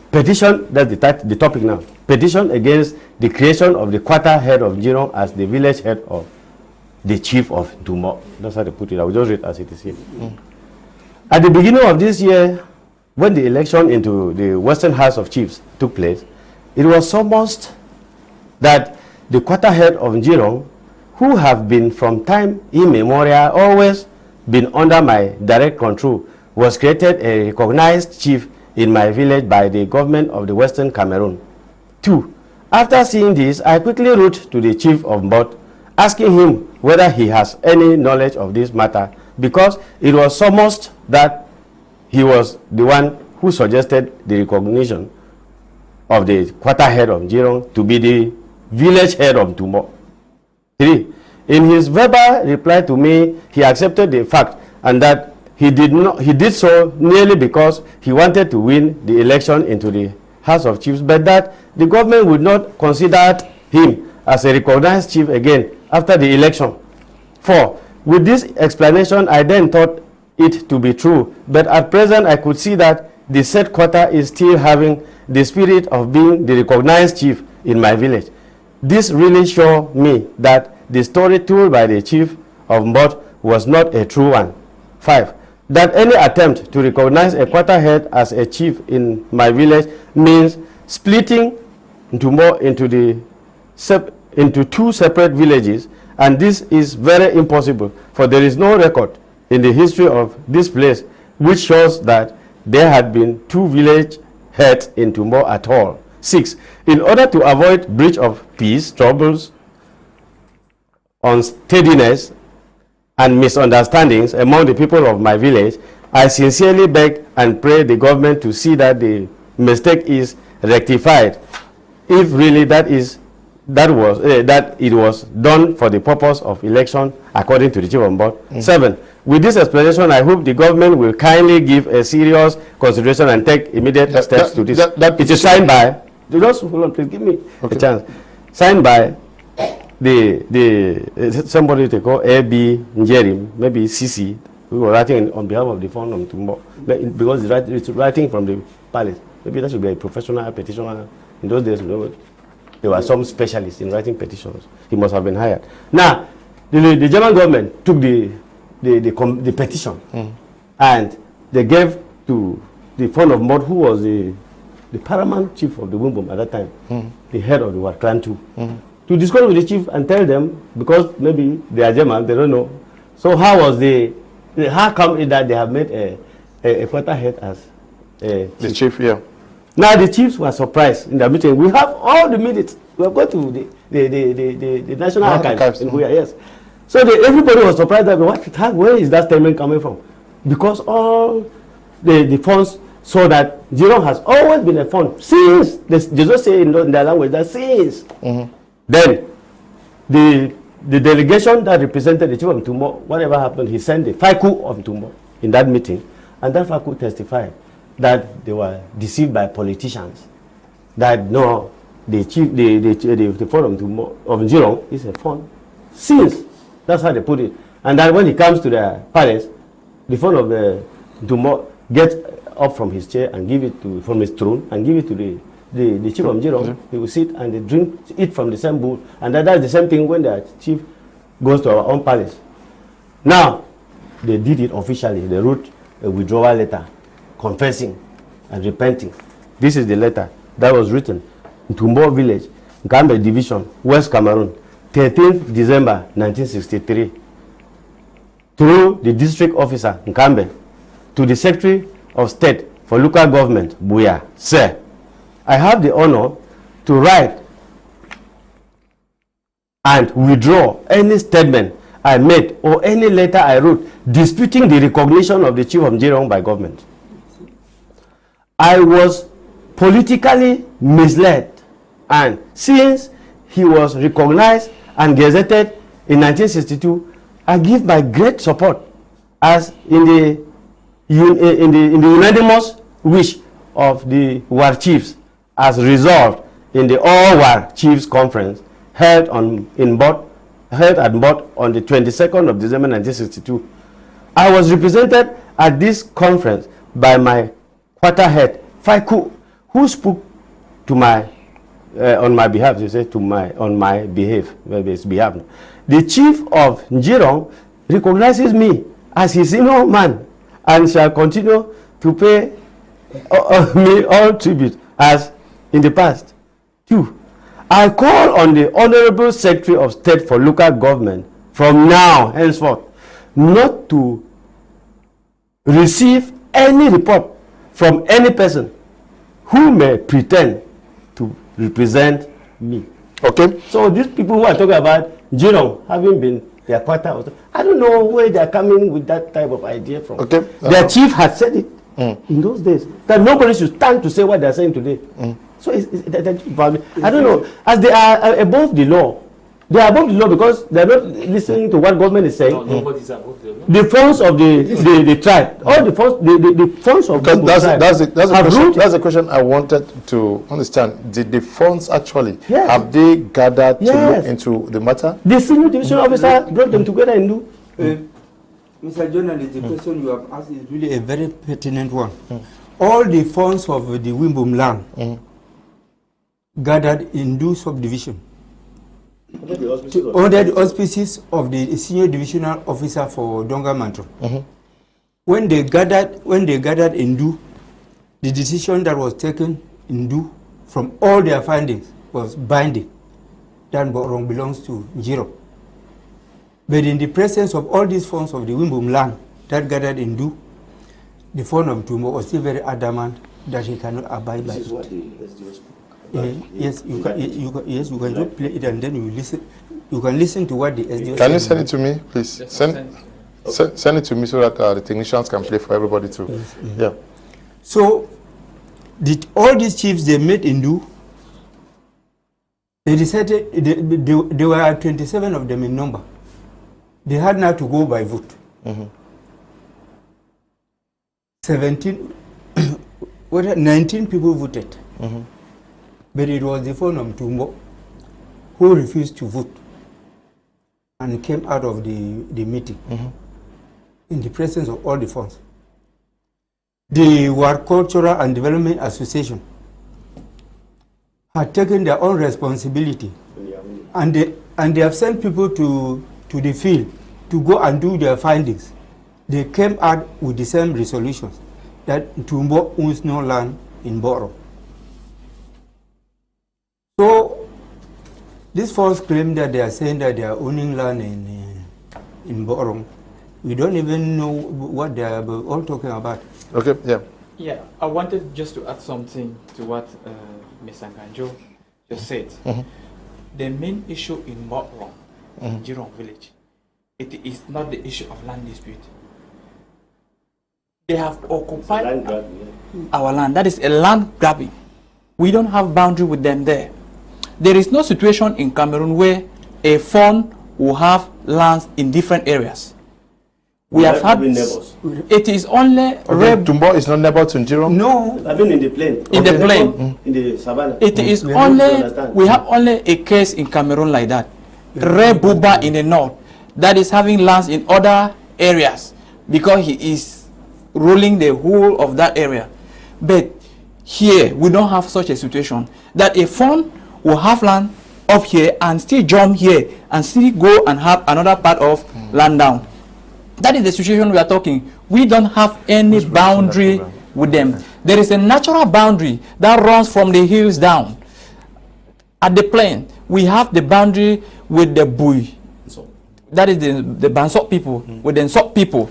Petition, that's the topic now. Petition against the creation of the quarter head of Njirong as the village head of the chief of Ntumbau. That's how they put it. I will just read as it is here. At the beginning of this year, when the election into the Western House of Chiefs took place, it was almost that the quarter head of Njirong, who have been from time immemorial always been under my direct control, was created a recognized chief in my village by the government of the Western Cameroon. 2. After seeing this, I quickly wrote to the chief of Mbot, asking him whether he has any knowledge of this matter, because it was almost that he was the one who suggested the recognition of the quarter head of Njirong to be the village head of Ntumbau. 3. In his verbal reply to me, he accepted the fact and that he did so merely because he wanted to win the election into the House of Chiefs, but that the government would not consider him as a recognized chief again after the election. 4. With this explanation, I then thought it to be true, but at present I could see that the said quarter is still having the spirit of being the recognized chief in my village. This really showed me that the story told by the chief of Mbot was not a true one. 5. That any attempt to recognize a quarter head as a chief in my village means splitting Ntumbau into two separate villages, and this is very impossible, for there is no record in the history of this place which shows that there had been two village heads in Ntumbau at all. 6. In order to avoid breach of peace, troubles, unsteadiness, and misunderstandings among the people of my village, I sincerely beg and pray the government to see that the mistake is rectified, if really that it was done for the purpose of election according to the chief of board. 7. With this explanation, I hope the government will kindly give a serious consideration and take immediate steps to this. It is signed by, just hold on, please give me a chance. Signed by somebody they call A.B. Njeri, maybe CC, We were writing on behalf of the fund of Ntumbau, because it's writing from the palace. Maybe that should be a professional petitioner. In those days, there were some specialists in writing petitions. He must have been hired. Now, the German government took the petition and they gave to the fund of Mod, who was the paramount chief of the Wimbum at that time, the head of the War Clan 2, to discuss with the chief and tell them, because maybe they are German, they don't know. So how come it that they have made a quarterhead as the chief? Yeah. Now the chiefs were surprised in the meeting. We have all the minutes. We have got to the National Archives in Huya, yes. So everybody was surprised that where is that statement coming from? Because all the funds saw that Njirong has always been a fund since, they just say in their language that since. Then the delegation that represented the chief of Ntumbau, whatever happened, he sent the Faku of Ntumbau in that meeting, and that Faku testified that they were deceived by politicians. That no, the fund of Njirong is a fund since. That's how they put it. And then when he comes to the palace, the fund of Ntumbau gets up from his chair and give it from his throne and give it to the chief of Njirong. He will sit and they drink, eat from the same bowl. And that's the same thing when the chief goes to our own palace. Now, they did it officially. They wrote a withdrawal letter confessing and repenting. This is the letter that was written in Ntumbau village, Nkambe division, West Cameroon, 13th December 1963, through the district officer Nkambe to the Secretary of State for Local Government, Buya. Sir, I have the honor to write and withdraw any statement I made or any letter I wrote disputing the recognition of the chief of Njirong by government. I was politically misled, and since he was recognized and gazetted in 1962, I give my great support as in the unanimous wish of the war chiefs as resolved in the All War Chiefs Conference held at Mbot on the 22nd of December 1962. I was represented at this conference by my quarterhead, Faiku, who spoke to my on my behalf, you say on my behalf. The chief of Njirong recognizes me as his senior man and shall continue to pay me all tribute as in the past. 2. I call on the Honorable Secretary of State for Local Government from now henceforth not to receive any report from any person who may pretend to represent me. Okay? So these people who are talking about Njirong having been their quarter, I don't know where they are coming with that type of idea from. Okay. Their chief had said it in those days, that nobody should stand to say what they are saying today. So I don't know, as they are above the law. They are above the law because they are not listening to what government is saying. No, nobody's above the law. The funds of the tribe, all the funds of the tribe. That's the question I wanted to understand. Did the funds actually have they gathered to look into the matter? The senior division officer brought them together and do. Mr. Journalist, the question you have asked is really a very pertinent one. All the funds of the Wimbum land gathered in due subdivision under the auspices of the senior divisional officer for Donga Mantro. When they gathered in due, the decision that was taken in due from all their findings was binding. That Borong belongs to Njirong. But in the presence of all these funds of the Wimbum land that gathered in due, the fund of Ntumbau was still very adamant that he cannot abide by it. Yes, you can just play it and then you listen. You can listen to what the SDO. Can you send it to me, please? Yes, send it to me so that the technicians can play for everybody too. Yes, yeah. So, all these chiefs they met in due. They decided there were 27 of them in number. They had now to go by vote. 19 people voted. But it was the fund of Ntumbau who refused to vote and came out of the meeting. in the presence of all the funds. The War Cultural and Development Association had taken their own responsibility, and they have sent people to the field to go and do their findings. They came out with the same resolutions that Ntumbau owns no land in Boro. So this false claim that they are saying that they are owning land in Boro, we don't even know what they are all talking about. Okay, yeah. Yeah, I wanted just to add something to what Mr. Nganjo just said. The main issue in Boro, Njirong village, it is not the issue of land dispute. They have occupied our land. That is a land grabbing. We don't have boundary with them there. There is no situation in Cameroon where a fund will have lands in different areas. We have had neighbors. It is only Ntumbau is not neighbor to Njirong? No. I've been in the plain. In the plain. In the savannah. It is only, we have only a case in Cameroon like that. Ray Buba in the north, that is having lands in other areas because he is ruling the whole of that area. But here, we don't have such a situation that a fund will have land up here and still jump here and still go and have another part of land down. That is the situation we are talking. We don't have any boundary with them. There is a natural boundary that runs from the hills down. At the plain, we have the boundary with the Bui. That is the Bansok people, with the Nsok people.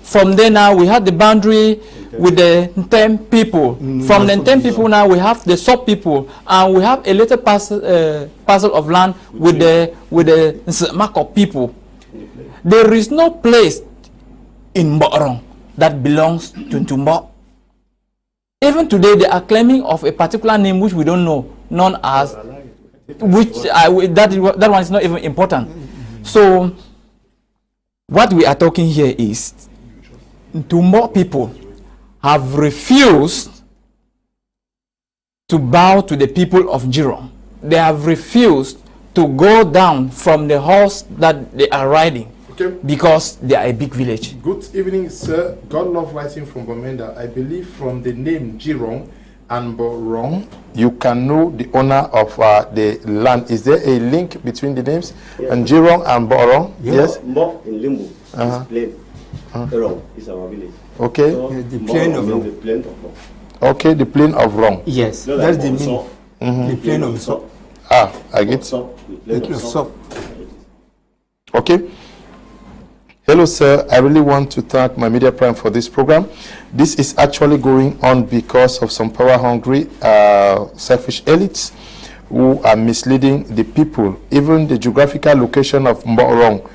From there now, we have the boundary with the Ntem people. From the Ntem people now, we have the Sok people. And we have a little parcel of land with the Nsmako people. There is no place in Mborong that belongs to Ntumbau. Even today, they are claiming of a particular name which we don't know, known as, that one is not even important. So, what we are talking here is, Ntumbau people have refused to bow to the people of Njirong. They have refused to go down from the horse that they are riding. Because they are a big village. Good evening, sir. God love writing from Bamenda. I believe from the name Njirong and Borong, you can know the owner of the land. Is there a link between the names? Yes. And Njirong and Borong? Yes. Mbo in Limbu is plain. Rong is our village. Okay. So the plain of Rong. The plain of Rong. Okay, the plain of Rong. Yes, no, that's the meaning. The plain of Sok. Ah, I get. Sok. Okay. Hello, sir. I really want to thank my Media Prime for this program. This is actually going on because of some power-hungry, selfish elites who are misleading the people. Even the geographical location of Mborong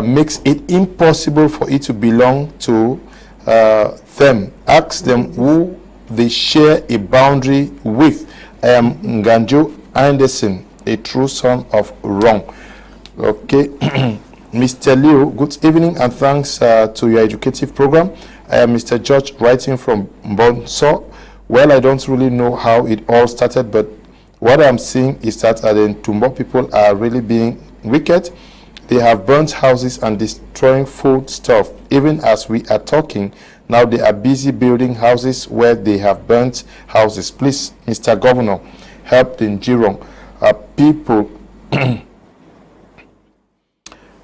makes it impossible for it to belong to them. Ask them who they share a boundary with. I am Nganjo Anderson, a true son of Rong. Okay. Mr. Leo, good evening and thanks to your educative program. I am Mr. George writing from Bonso. Well, I don't really know how it all started, but what I'm seeing is that the Ntumbau people are really being wicked. They have burnt houses and destroying food stuff. Even as we are talking, now they are busy building houses where they have burnt houses. Please, Mr. Governor, help the Njirong people.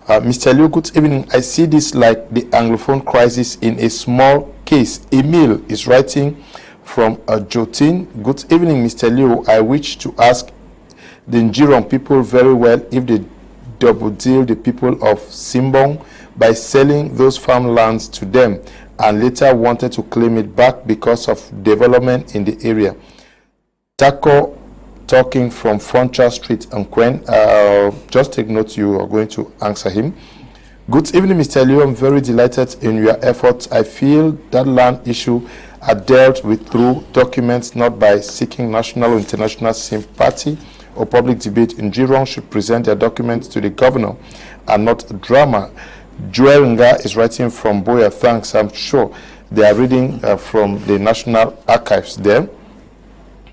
Mr. Liu, good evening. I see this like the Anglophone crisis in a small case. Emil is writing from Jotin. Good evening, Mr. Liu. I wish to ask the Njirong people very well if they double deal the people of Simbong by selling those farmlands to them and later wanted to claim it back because of development in the area. Taco talking from Foncha Street and Quen. Just take note, you are going to answer him. Good evening, Mr. Leo. I'm very delighted in your efforts. I feel that land issue are dealt with through documents, not by seeking national or international sympathy or public debate. Njirong should present their documents to the governor and not drama. Joel Nga is writing from Boya. Thanks. I'm sure they are reading from the National Archives there.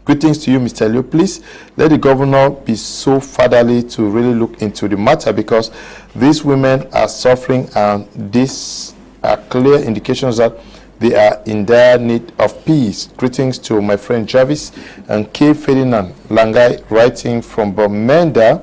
Greetings to you, Mr. Liu. Please let the governor be so fatherly to really look into the matter because these women are suffering and this are clear indications that they are in dire need of peace. Greetings to my friend Javis and K. Ferdinand Langai, writing from Bamenda.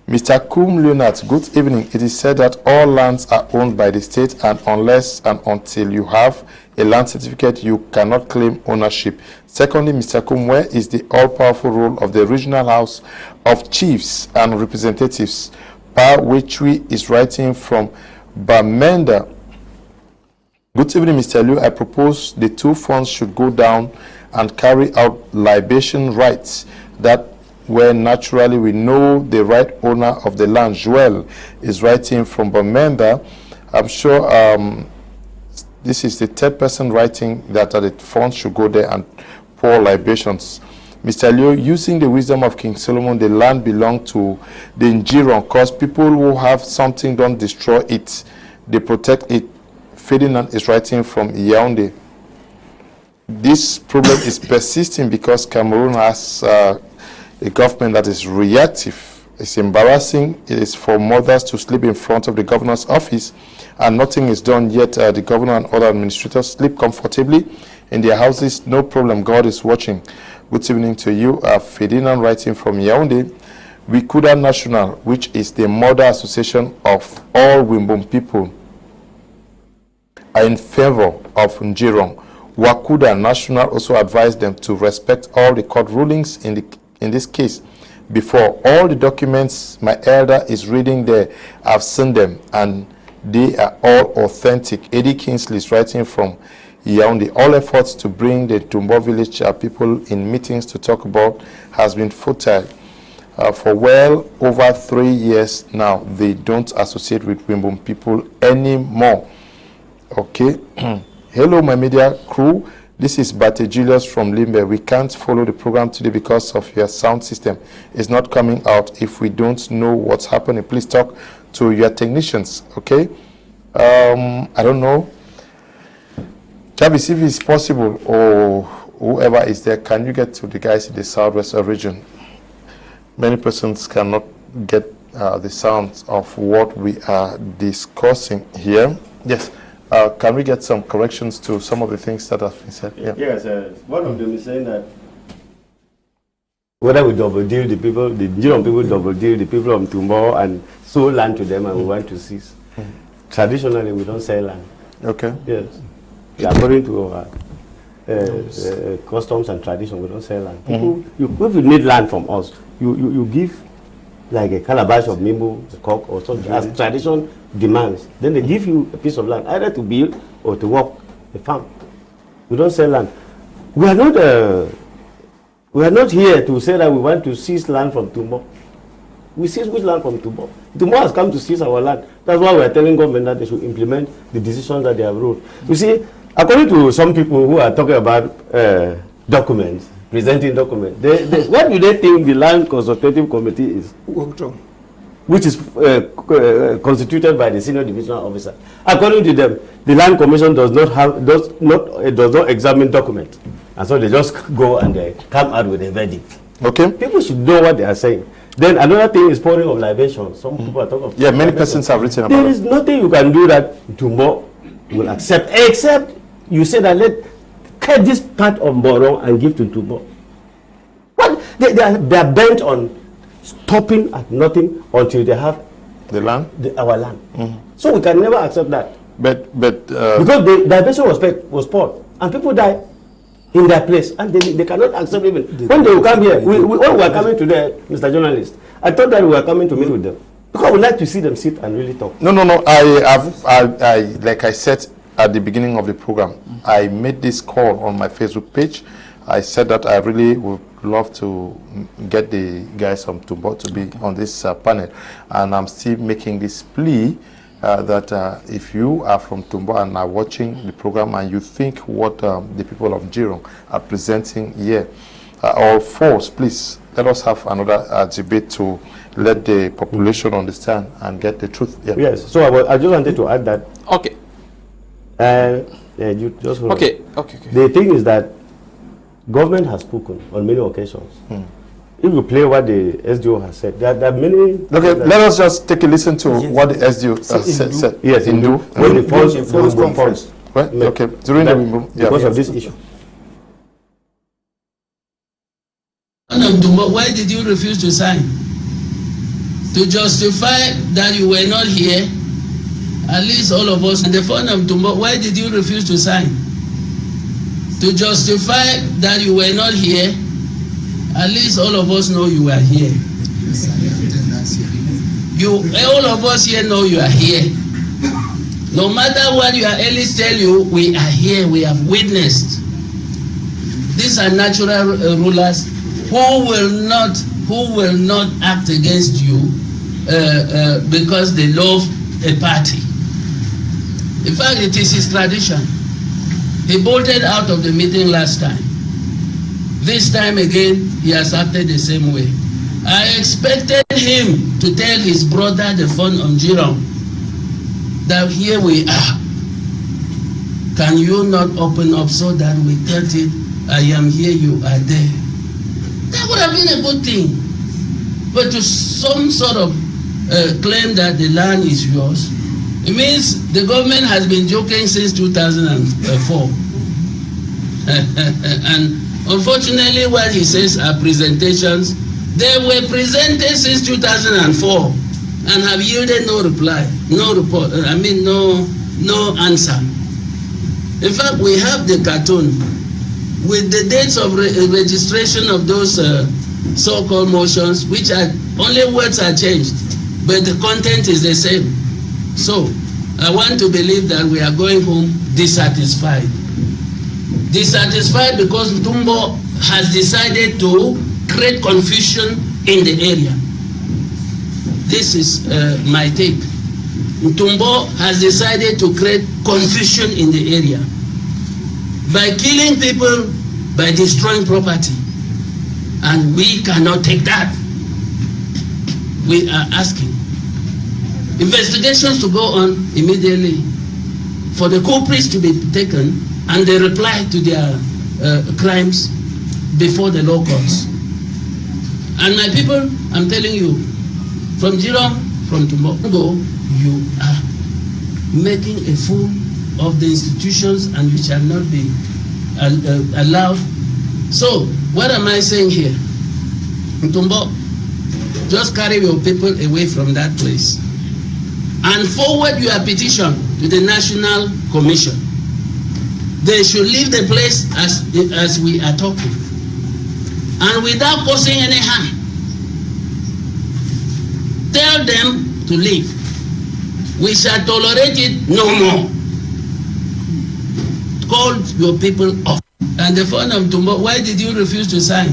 Mr. Kum Leonard, good evening. It is said that all lands are owned by the state, and unless and until you have a land certificate, you cannot claim ownership. Secondly, Mr. Kum, where is the all-powerful role of the regional house of chiefs and representatives, Pa Wechui is writing from Bamenda. Good evening, Mr. Liu. I propose the two funds should go down and carry out libation rights that where naturally we know the right owner of the land. Joel is writing from Bamenda. I'm sure this is the third person writing that the funds should go there and pour libations. Mr. Liu, using the wisdom of King Solomon, the land belonged to the Njirong, because people who have something don't destroy it, they protect it. Ferdinand is writing from Yaoundé. This problem is persisting because Cameroon has a government that is reactive. It's embarrassing. It is for mothers to sleep in front of the governor's office and nothing is done, yet the governor and other administrators sleep comfortably in their houses. No problem. God is watching. Good evening to you. Ferdinand writing from Yaoundé. Wikuda National, which is the mother association of all Wimbom people, are in favor of Njirong. Wakuda National also advised them to respect all the court rulings in this case. Before all the documents my elder is reading there, I've seen them and they are all authentic. Eddie Kingsley is writing from Yaoundé. All efforts to bring the Ntumbau village people in meetings to talk about has been futile. For well over 3 years now, they don't associate with Wimbom people anymore. Okay. Hello, my media crew. This is Bate Julius from Limbe. We can't follow the program today because of your sound system. It's not coming out. If we don't know what's happening, please talk to your technicians. Okay. I don't know. Javis, if it's possible, or whoever is there, can you get to the guys in the southwest region? Many persons cannot get the sounds of what we are discussing here. Yes. Can we get some corrections to some of the things that have been said? Yeah. Yes, one of them is saying that whether we double deal the people, the Njirong people double deal the people of Ntumbau and sold land to them and we want to seize. Traditionally, we don't sell land. Okay. Yes. According to our customs and tradition, we don't sell land. People, if you need land from us, you give like a calabash of mimbo, a cock, or something, as tradition demands. Then they give you a piece of land, either to build or to work a farm. We don't sell land. We are not here to say that we want to seize land from Ntumbau. We seize which land from Ntumbau? Ntumbau has come to seize our land. That's why we are telling government that they should implement the decisions that they have ruled. You see, according to some people who are talking about documents, presenting documents, what do they think the land consultative committee is? Which is constituted by the senior divisional officer. According to them, the land commission does not examine documents, and so they just go and come out with a verdict. Okay. People should know what they are saying. Then another thing is pouring of libation. Some people are talking of many persons have written about it. There is nothing you can do that Ntumbau will accept, except you say that cut this part of Mborong and give to Ntumbau. What they are bent on stopping at nothing until they have the land, our land. So we can never accept that. But because the libation was poured and people die in their place, and they cannot accept even when they will come here. When we are coming today, Mr. Journalist, I thought that we were coming to meet with them because I would like to see them sit and really talk. No. I like I said at the beginning of the program, I made this call on my Facebook page. I said that I really would love to get the guys from Ntumbau to be on this panel, and I'm still making this plea that if you are from Ntumbau and are watching the program and you think what the people of Njirong are presenting here are false, please let us have another debate to let the population understand and get the truth. Yeah. Yes. So I just wanted to add that. Okay. You just okay. The thing is that government has spoken on many occasions if you play what the SDO has said, there are many. Okay, let us just take a listen to what the SDO said. Yes, in do. When the false conference. Okay, during the Wimbo. Because of this issue. Why did you refuse to sign? To justify that you were not here, at least all of us in the phone of Ntumbau, why did you refuse to sign? To justify that you were not here, at least all of us know you are here. All of us here know you are here. No matter what your elders tell you, we are here, we have witnessed. These are natural rulers who will not act against you because they love a party. In fact, it is his tradition. He bolted out of the meeting last time. This time again, he has acted the same way. I expected him to tell his brother, the phone on Njirong, that here we are. Can you not open up so that we get it? I am here, you are there. That would have been a good thing. But to some sort of claim that the land is yours, it means the government has been joking since 2004. And unfortunately, what he says are presentations. They were presented since 2004 and have yielded no reply, no report, no answer. In fact, we have the cartoon with the dates of registration of those so-called motions, which are only words are changed, but the content is the same. So I want to believe that we are going home dissatisfied. Dissatisfied because Ntumbau has decided to create confusion in the area. This is my take. Ntumbau has decided to create confusion in the area by killing people, by destroying property. And we cannot take that. We are asking investigations to go on immediately, for the culprits to be taken and they reply to their crimes before the law courts. And my people, I'm telling you, from Njirong, from tomorrow, you are making a fool of the institutions and you shall not be allowed. So, what am I saying here? Ntumbau, just carry your people away from that place and forward your petition to the National Commission. They should leave the place as we are talking, and without causing any harm. Tell them to leave. We shall tolerate it no more. Call your people off. And the phone of Ntumbau, why did you refuse to sign?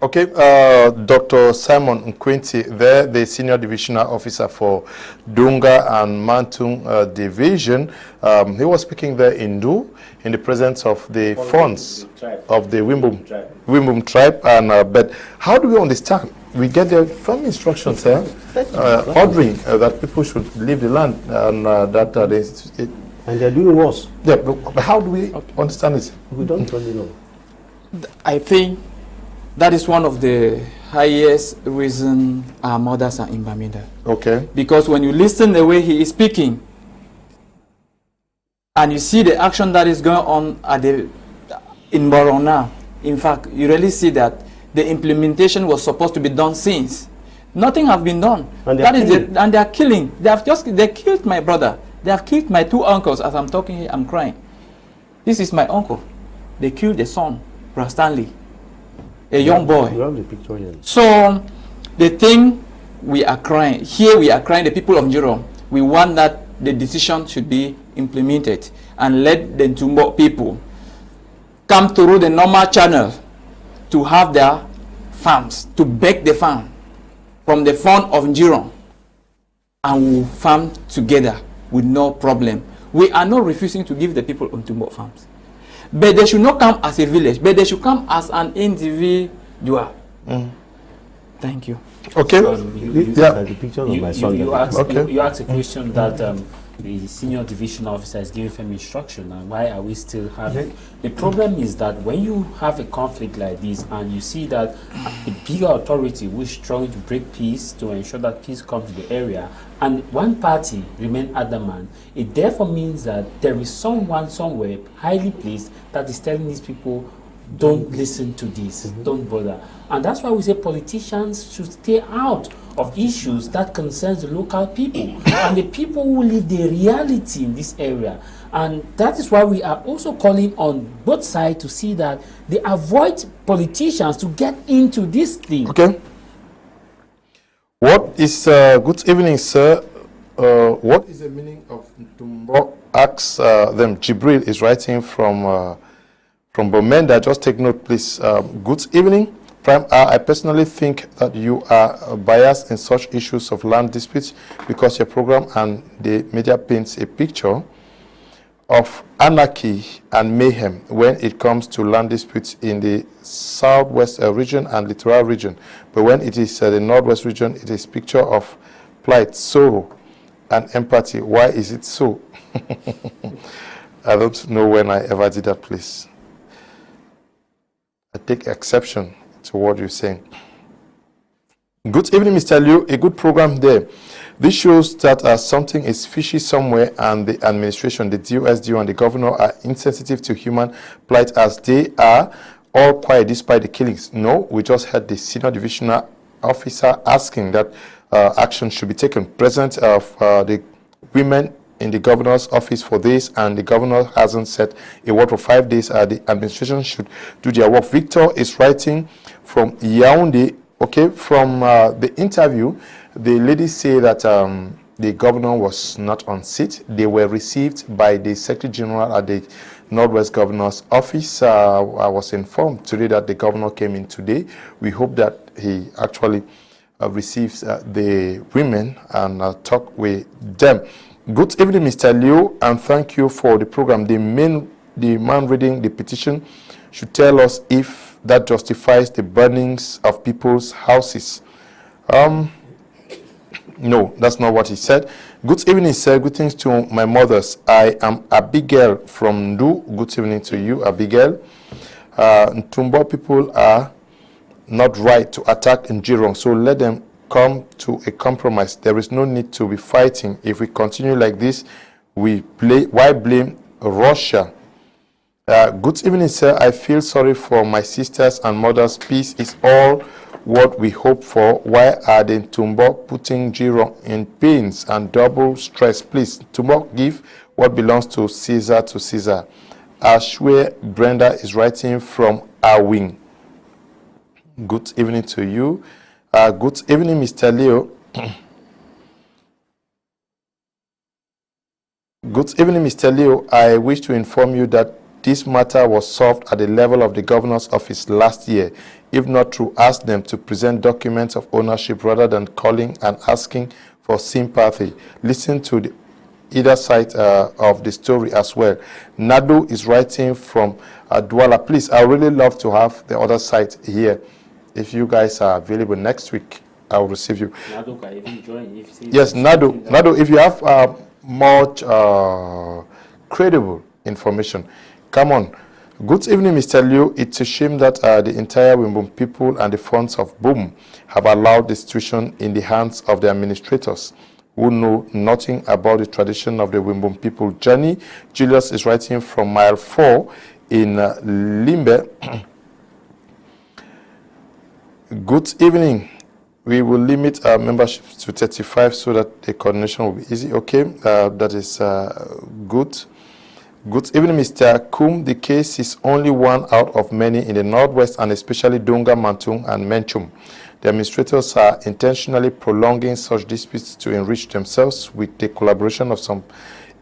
Okay, Dr. Simon Nkwinti, there, the Senior Divisional Officer for Dunga and Mantung Division. He was speaking there in Du, in the presence of the funds of the Wimbum tribe. And but how do we understand? We get the firm instructions here, ordering that people should leave the land, and and they're doing worse. Yeah, but how do we understand it? We don't really know. I think that is one of the highest reason our mothers are in Bamida. Okay. Because when you listen the way he is speaking, and you see the action that is going on in Borong now, in fact, you really see that the implementation was supposed to be done since. Nothing have been done. And and they are killing. They killed my brother. They have killed my two uncles. As I'm talking here, I'm crying. This is my uncle. They killed the son, Stanley, a young boy. You have the picture here. So the thing we are crying, here we are crying, the people of Njirong, we want that the decision should be implemented and let the Ntumbau people come through the normal channel to have their farms, to beg the farm from the fund of Njirong, and we'll farm together with no problem. We are not refusing to give the people of Ntumbau farms, but they should not come as a village, but they should come as an individual. Thank you. Okay. The picture of my son. You asked a question that the senior division officer is giving them instruction, and why are we still having? The problem is that when you have a conflict like this and you see that a bigger authority who is trying to break peace to ensure that peace comes to the area, and one party remain adamant, it therefore means that there is someone somewhere highly placed that is telling these people, don't listen to this, don't bother. And that's why we say politicians should stay out of issues that concerns the local people and the people who live the reality in this area. And that is why we are also calling on both sides to see that they avoid politicians to get into this thing. Okay. What is, good evening, sir. What is the meaning of Ntumbau? Asks them. Jibril is writing from Bomenda. Just take note, please. Good evening. Prime, I personally think that you are biased in such issues of land disputes because your program and the media paints a picture of anarchy and mayhem when it comes to land disputes in the southwest region and littoral region. But when it is the northwest region, it is a picture of plight, sorrow, and empathy. Why is it so? I don't know when I ever did that, please. I take exception to what you're saying. Good evening, Mr. Liu. A good program there. This shows that something is fishy somewhere, and the administration, the DOSDO, and the governor are insensitive to human plight as they are all quiet despite the killings. No, we just had the senior divisional officer asking that action should be taken. Present of the women in the governor's office for this, and the governor hasn't said a word for 5 days. The administration should do their work. Victor is writing from Yaoundé. Okay, from the interview, the ladies say that the governor was not on seat. They were received by the Secretary General at the Northwest Governor's office. I was informed today that the governor came in today. We hope that he actually receives the women and talk with them. Good evening, Mr. Liu, and thank you for the program. The man reading the petition should tell us if that justifies the burnings of people's houses. No, that's not what he said. Good evening, sir. Greetings to my mothers. I am Abigail from Ndu. Good evening to you, Abigail. Ntumbau people are not right to attack Njirong, so let them come to a compromise. There is no need to be fighting. If we continue like this, why blame Russia? Good evening, sir. I feel sorry for my sisters and mothers. Peace is all what we hope for. Why are the Ntumbau putting Njirong in pains and double stress? Please, Ntumbau, give what belongs to Caesar to Caesar. Ashwe Brenda is writing from Awing. Good evening to you. Good evening, Mr. Leo. Good evening, Mr. Leo. I wish to inform you that this matter was solved at the level of the governor's office last year. If not true, ask them to present documents of ownership rather than calling and asking for sympathy. Listen to either side of the story as well. Nado is writing from Douala. Please, I really love to have the other side here. If you guys are available next week, I will receive you. Nado can even join. Yes, Nado, if you have much credible information, come on. Good evening, Mr. Liu. It's a shame that the entire Wimbum people and the funds of Boom have allowed the situation in the hands of the administrators who know nothing about the tradition of the Wimbum people journey. Julius is writing from mile 4 in Limbe. Good evening. We will limit our membership to 35 so that the coordination will be easy. Okay, that is good. Good evening, Mr. Kum. The case is only one out of many in the Northwest and especially Donga, Mantung, and Menchum. The administrators are intentionally prolonging such disputes to enrich themselves with the collaboration of some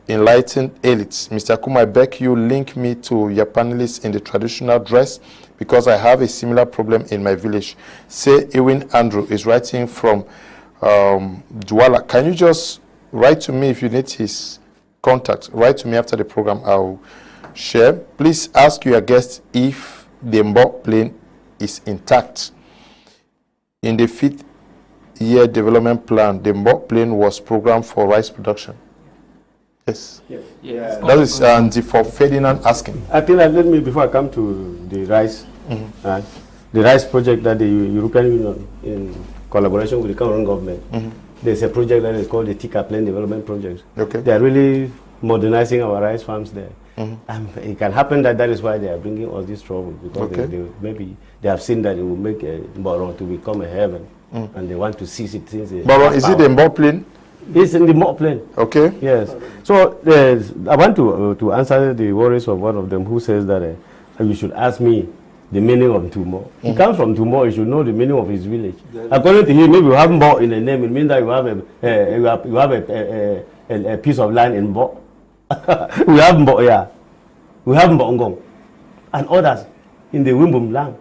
enlightened elites. Mr. Kum, I beg you link me to your panelists in the traditional dress because I have a similar problem in my village. Say Ewin Andrew is writing from Douala. Can you just write to me if you need his contact? Write to me after the program. I'll share. Please ask your guest if the Mbok plane is intact. In the 5th year development plan, the Mbok plane was programmed for rice production. Yes. Yes. Yes. That is for Ferdinand asking. I think that let me, before I come to the rice, the rice project that the European Union, in collaboration with the Cameroon government, there's a project that is called the Tika Plain Development Project. Okay. They are really modernizing our rice farms there. It can happen that is why they are bringing all this trouble, because maybe they have seen that it will make Mborong to become a heaven, and they want to seize it. Since Mborong, is it the Mbo Plain? It's in the Mbo Plain. Okay. Yes. So I want to answer the worries of one of them who says that you should ask me the meaning of Ntumbau. He comes from Ntumbau, he should know the meaning of his village. According to him, maybe you have Mbo in the name, it means that you have a piece of land in Mbo. We have Mbo, yeah. We have Mbongong and others in the Wimbum land.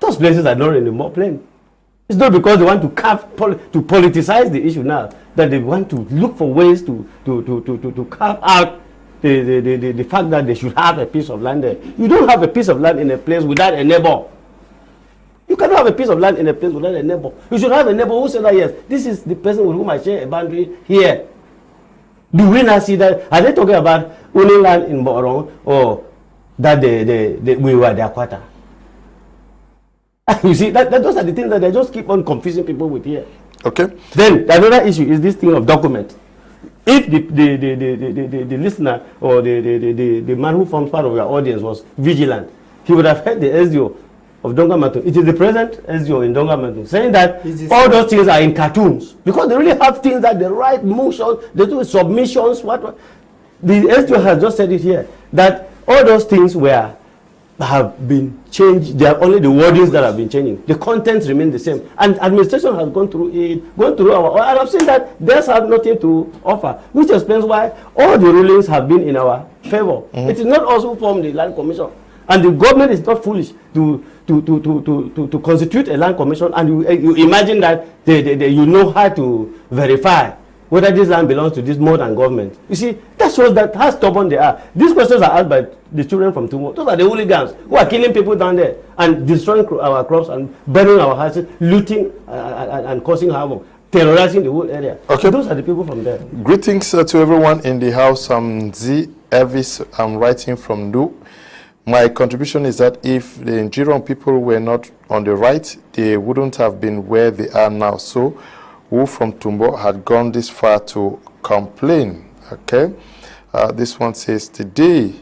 Those places are not in the Mbo Plain. It's not because they want to politicize the issue now that they want to look for ways to carve out the fact that they should have a piece of land there. You don't have a piece of land in a place without a neighbor. You cannot have a piece of land in a place without a neighbor. You should have a neighbor who says that, yes, this is the person with whom I share a boundary here. Do we not see that? Are they talking about owning land in Mborong, or that we were their quarter? You see, those are the things that they just keep on confusing people with here. Okay. Then another issue is this thing of document. If the listener or the man who forms part of your audience was vigilant, he would have heard the SDO of Dongamatu. It is the present SDO in Dongamatu saying that all those things are in cartoons, because they really have things that they write motions, they do submissions. What the SDO has just said it here, that all those things have been changed. They are only the wordings that have been changing. The contents remain the same. And administration has gone through it, and I've seen that theirs have nothing to offer, which explains why all the rulings have been in our favor. It is not us who formed the land commission. And the government is not foolish to constitute a land commission, and you imagine that you know how to verify whether this land belongs to this more than government. You see, that shows that how stubborn they are. These questions are asked by the children from Ntumbau. Those are the hooligans who are killing people down there and destroying our crops and burning our houses, looting and causing havoc, terrorizing the whole area. Okay. Those are the people from there. Greetings to everyone in the house. I'm Z. Elvis. I'm writing from Ndu. My contribution is that if the Njirong people were not on the right, they wouldn't have been where they are now. So, who from Ntumbau had gone this far to complain? Okay. This one says, today,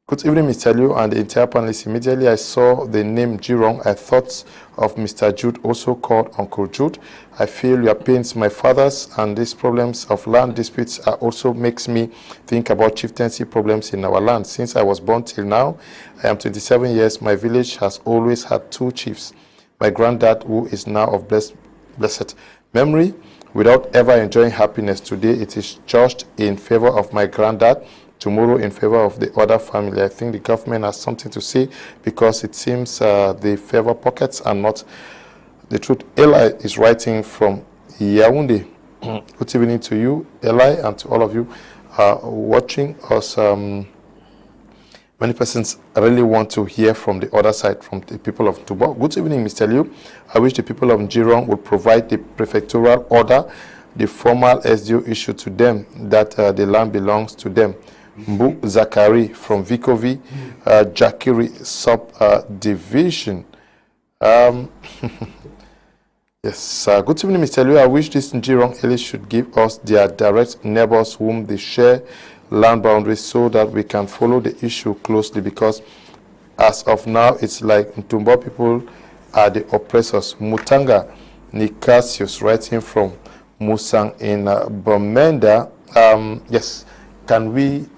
good evening, Mr. Liu and the entire panelists. Immediately I saw the name Njirong, I thought of Mr. Jude, also called Uncle Jude. I feel your pains, my fathers, and these problems of land disputes also makes me think about chieftaincy problems in our land. Since I was born till now, I am 27 years. My village has always had 2 chiefs. My granddad, who is now of blessed memory, without ever enjoying happiness. Today it is judged in favor of my granddad, tomorrow in favor of the other family. I think the government has something to say, because it seems they favor pockets and not the truth. Eli is writing from Yaoundé. Good evening to you, Eli, and to all of you watching us. Many persons really want to hear from the other side, from the people of Ntumbau. Good evening, Mr. Liu. I wish the people of Njirong would provide the prefectural order, the formal SDO issued to them, that the land belongs to them. Mbu Zakari from Vikovi, Jakiri subdivision. Yes, good evening, Mr. Liu. I wish this Njirong Ellis should give us their direct neighbors whom they share land boundaries, so that we can follow the issue closely, because as of now it's like Ntumbau people are the oppressors. Mutanga Nicasius writing from Musang in Bamenda. Yes, can we?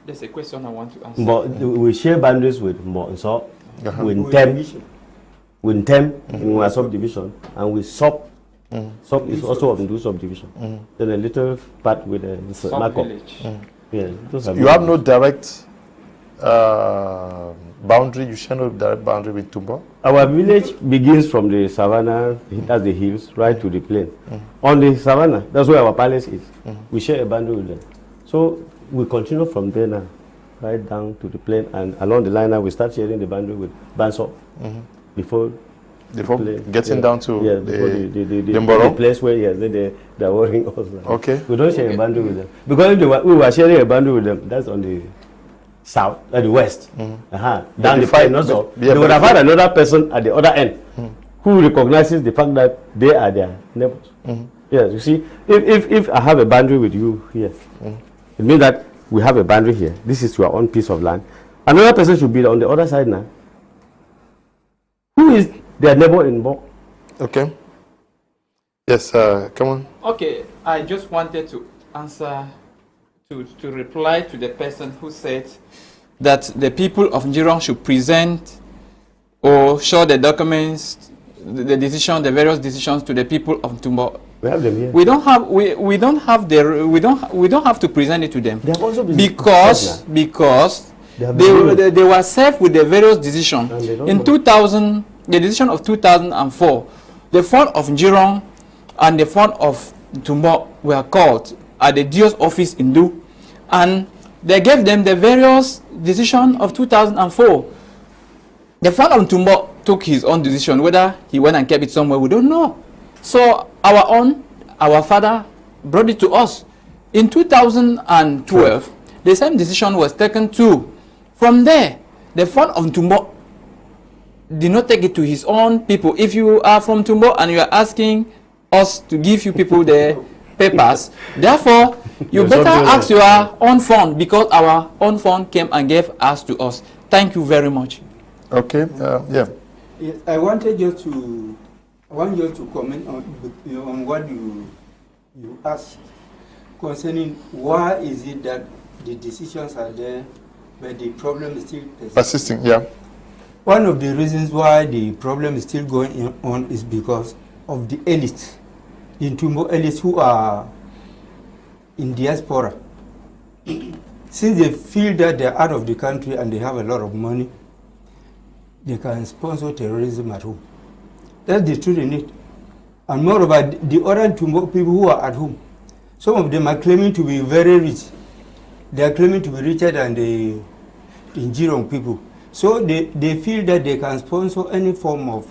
There's a question I want to answer. But we share boundaries with Mbonso, with Tem in our subdivision, and with Sop. Sop is also of Ndu subdivision. Then a little part with the village. Yeah, you have no direct boundary. You share no direct boundary with Ntumbau. Our village begins from the savannah, that's the hills, right to the plain. On the savannah, that's where our palace is. We share a boundary with them. So we continue from there now, right down to the plain, and along the line now we start sharing the boundary with Bansop before Before getting down to the place where they're working also. Okay. We don't share a boundary with them. Because if we were sharing a boundary with them, that's on the south, the west. Down the plain also. They would have had another person at the other end who recognizes the fact that they are their neighbors. Yes, you see, if I have a boundary with you here, it means that we have a boundary here. This is your own piece of land. Another person should be on the other side now. Who is their neighbor in Bo? Okay. Yes, come on. Okay, I just wanted to answer, to reply to the person who said that the people of Njirong should present or show the documents, the decision, the various decisions to the people of Ntumbau. We have them here. We don't have to present it to them. They have also been because they were served with the various decisions. In 2000, the decision of 2004, the fund of Njirong and the fund of Ntumbau were called at the DO's office in Du, and they gave them the various decisions of 2004. The fund of Ntumbau took his own decision, whether he went and kept it somewhere, we don't know. So our father brought it to us. In 2012, the same decision was taken too. From there, the fund of Ntumbau did not take it to his own people. If you are from Ntumbau and you are asking us to give you people the papers, therefore, you better ask your own fund, because our own fund came and gave us to us. Thank you very much. Okay, yeah. Yes, I want you to comment on what you asked concerning why is it that the decisions are there, but the problem is still persisting. Yeah. One of the reasons why the problem is still going on is because of the elites, the Ntumbau elites who are in diaspora. Since they feel that they're out of the country and they have a lot of money, they can sponsor terrorism at home. That's the truth in it. And moreover, the other Ntumbau people who are at home, some of them are claiming to be very rich. They are claiming to be richer than the Njirong people. So they feel that they can sponsor any form of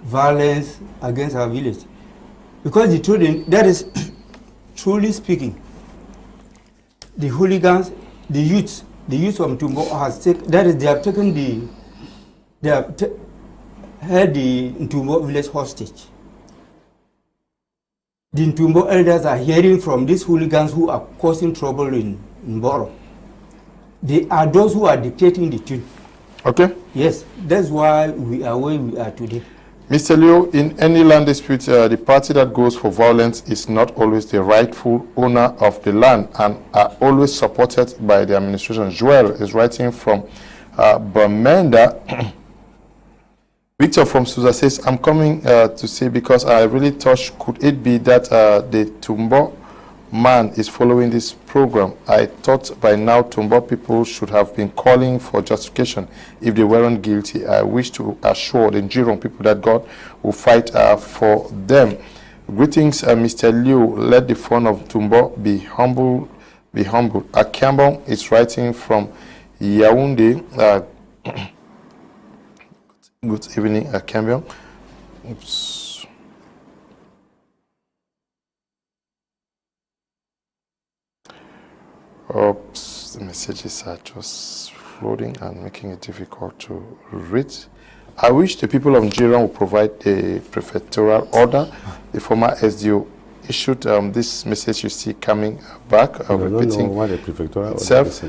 violence against our village. Because the truth in that is, truly speaking, the hooligans, the youth of Ntumbau has taken, that is, they have taken they have held the Ntumbau village hostage. The Ntumbau elders are hearing from these hooligans who are causing trouble in Mboro. They are those who are dictating the tune. Okay. Yes, that's why we are where we are today. Mr. Leo, in any land dispute, the party that goes for violence is not always the rightful owner of the land and are always supported by the administration. Joel is writing from Bamenda. Victor from Susa says, I'm coming to say, because I really touched, could it be that the Ntumbau man is following this program? I thought by now Ntumbau people should have been calling for justification if they weren't guilty. I wish to assure the Njirong people that God will fight for them. Greetings, Mr. Liu. Let the fun of Ntumbau be humble. Be humble. Akambong is writing from Yaoundé. Good evening, Akambong. Oops. Oops, the messages are just floating and making it difficult to read. I wish the people of Njirong would provide a prefectural order. The former SDO issued this message you see coming back, repeating itself.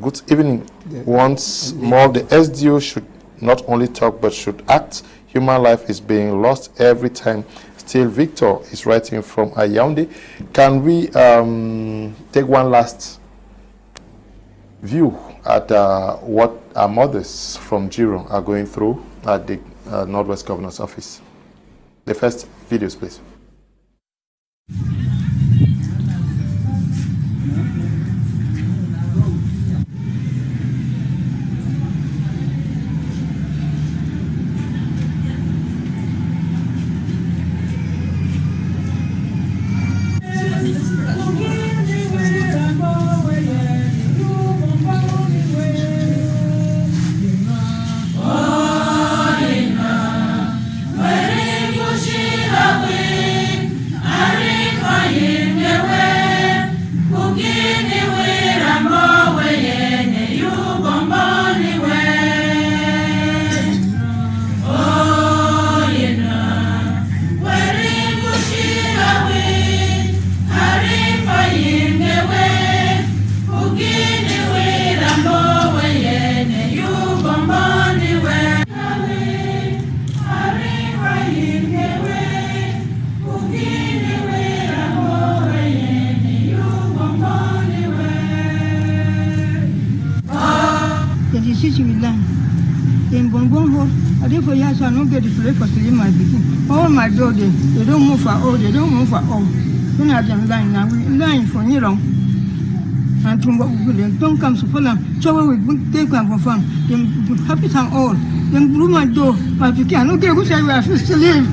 Good evening. Once more, the SDO should not only talk but should act. Human life is being lost every time. Still, Victor is writing from Yaoundé. Can we take one last view at what our mothers from Njirong are going through at the Northwest Governor's Office? The first videos, please. I did for years, I don't get to play for 3 months. All my daughters, they don't move for all, they don't move for all. When I am lying now, we lying for Njirong. And Ntumbau don't come to Poland. So we take one for fun. Them happy time all. Them blew my door. But you can't look at who say we are supposed to live.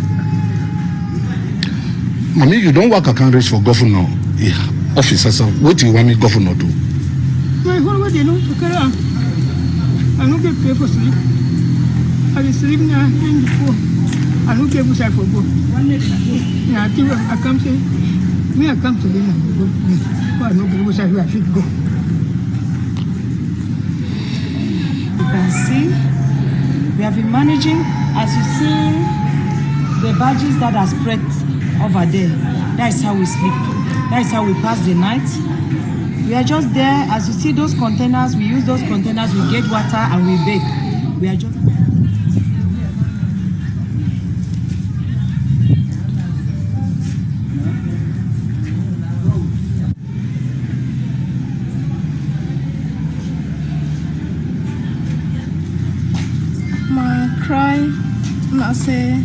Mommy, you don't work a candidates for governor officers. What do you want me governor do? My whole way, they know to carry on. I don't get paid for sleep. I was sleeping now before. I don't get what I forgot. Now I come say, me I come to dinner. I don't get what I should go. You can see we have been managing, as you see the badges that are spread over there. That is how we sleep. That is how we pass the night. We are just there. As you see those containers, we use those containers, we get water and we bake. We are just... My cry, I say,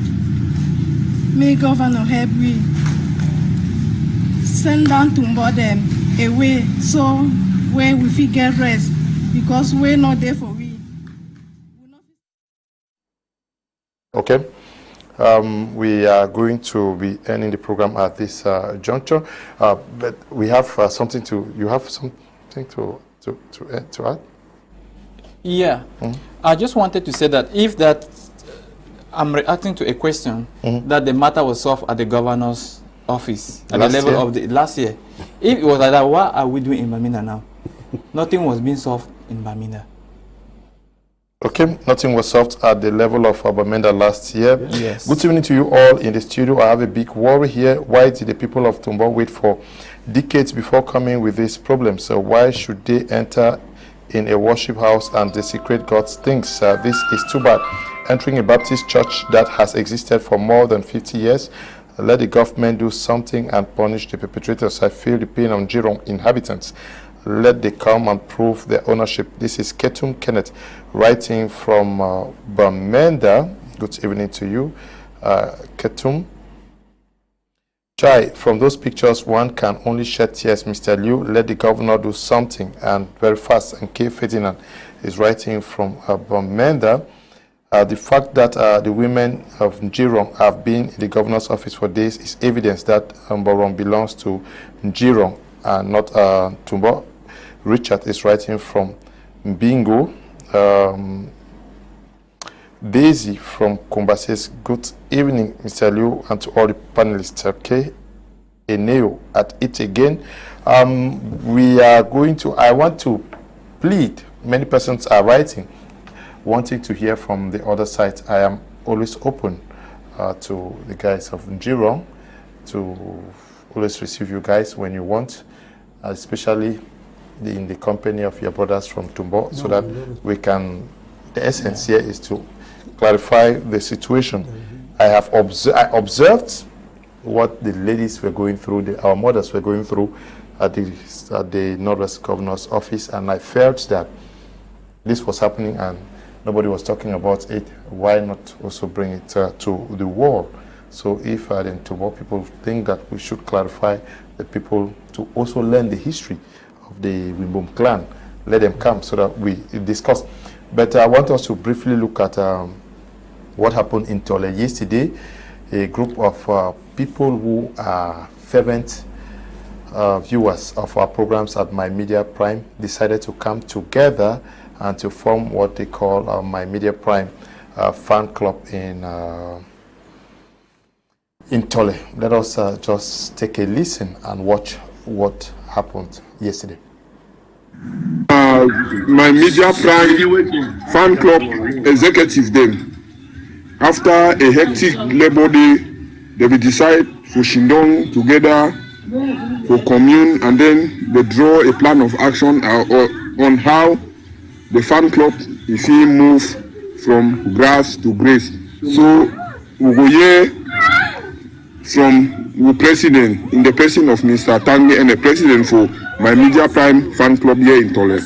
may governor help me. Send down Ntumbau them away so where we fit get rest because we're not there for we. Okay. We are going to be ending the program at this juncture, but we have something to. You have something to add? Yeah, I just wanted to say that if that I'm reacting to a question that the matter was solved at the governor's office at the level of the last year. If it was like that, what are we doing in Bamenda now? Nothing was being solved in Bamenda. Okay, nothing was solved at the level of Bamenda last year. Yes. Good evening to you all in the studio. I have a big worry here. Why did the people of Ntumbau wait for decades before coming with this problem? So why should they enter in a worship house and desecrate God's things? This is too bad. Entering a Baptist church that has existed for more than 50 years. Let the government do something and punish the perpetrators. I feel the pain of Njirong inhabitants. Let they come and prove their ownership. This is Ketum Kenneth writing from Bamenda. Good evening to you, Ketum. Chai, from those pictures, one can only shed tears. Mr. Liu, let the governor do something and very fast. And K. Ferdinand is writing from Bamenda. The fact that the women of Njirong have been in the governor's office for days is evidence that Mborong belongs to Njirong and not Ntumbau. Richard is writing from Mbingo. Daisy from Kumba says, good evening, Mr. Liu, and to all the panelists. Okay, Enow at it again. We are going to, I want to plead, many persons are writing, wanting to hear from the other side. I am always open to the guys of Njirong to always receive you guys when you want, especially in the company of your brothers from Ntumbau, so that we can, the essence here is to clarify the situation. I have observed what the ladies were going through, our mothers were going through at the Northwest Governor's office, and I felt that this was happening and nobody was talking about it. Why not also bring it to the wall? So if the Ntumbau people think that we should clarify the people to also learn the history of the Wimbom clan, let them come so that we discuss. But I want us to briefly look at what happened in Tole yesterday. A group of people who are fervent viewers of our programs at My Media Prime decided to come together and to form what they call My Media Prime fan club in Tole. Let us just take a listen and watch what happened yesterday. My Media Prime fan club executive then, after a hectic Labor Day, they will decide for Shindong together for commune, and then they draw a plan of action on how the fan club if he move from grass to grace. So we go here from the president in the person of Mr. Tah Maih and the president for My Media Prime fan club here in Tole.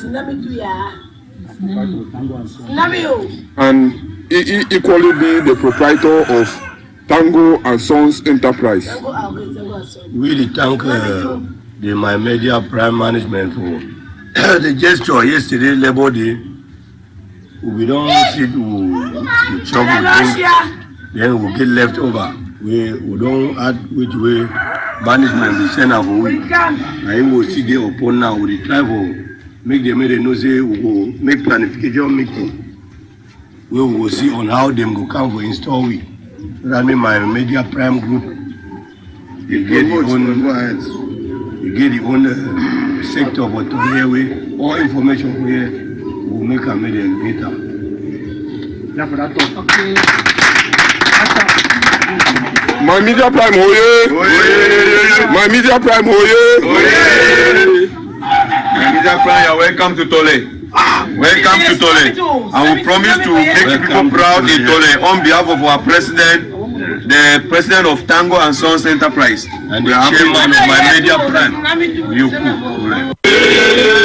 And equally be the proprietor of Tango and Sons Enterprise. We really thank the My Media Prime Management for the gesture yesterday, Labor Day. We don't sit to chop, then we get left over. We don't add which way management we send our way. I will see the upon now. We try to make them know say we will make planification meeting. We will see on how them go come for install we. That means My Media Prime Group. They get the own sector for today way. All information we will make a media later. Okay. My Media Prime, oye! My Media Prime, oye! My Media Prime, you're welcome to Tole. Welcome to Tole. I will promise to make people proud in Tole on behalf of our president, the president of Tango and Sons Enterprise, and the chairman of My Media Prime, Ayuk.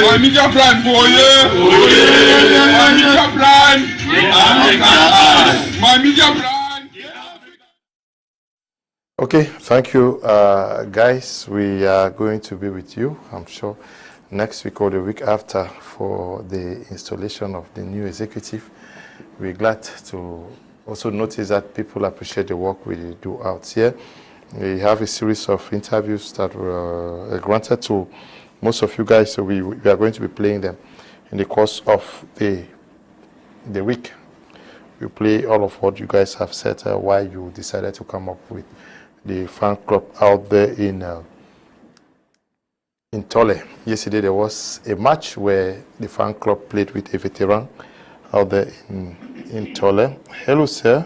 My Media Prime, oye! My Media Prime! My Media Prime! Okay, thank you, guys. We are going to be with you, I'm sure, next week or the week after for the installation of the new executive. We're glad to also notice that people appreciate the work we do out here. We have a series of interviews that were granted to most of you guys, so we are going to be playing them in the course of the week. We play all of what you guys have said, why you decided to come up with the fan club out there in Tole. Yesterday there was a match where the fan club played with a veteran out there in Tole. Hello, sir.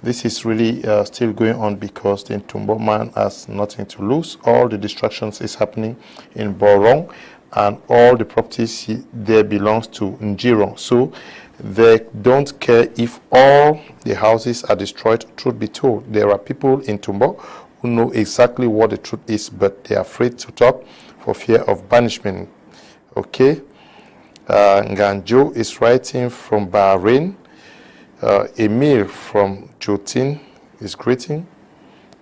This is really still going on because the Ntumbau man has nothing to lose. All the distractions is happening in Borong, and all the properties there belongs to Njirong. So they don't care if all the houses are destroyed. Truth be told, there are people in Ntumbau who know exactly what the truth is, but they are afraid to talk for fear of banishment. Okay. Nganjo is writing from Bahrain. Emil from Jotin is greeting.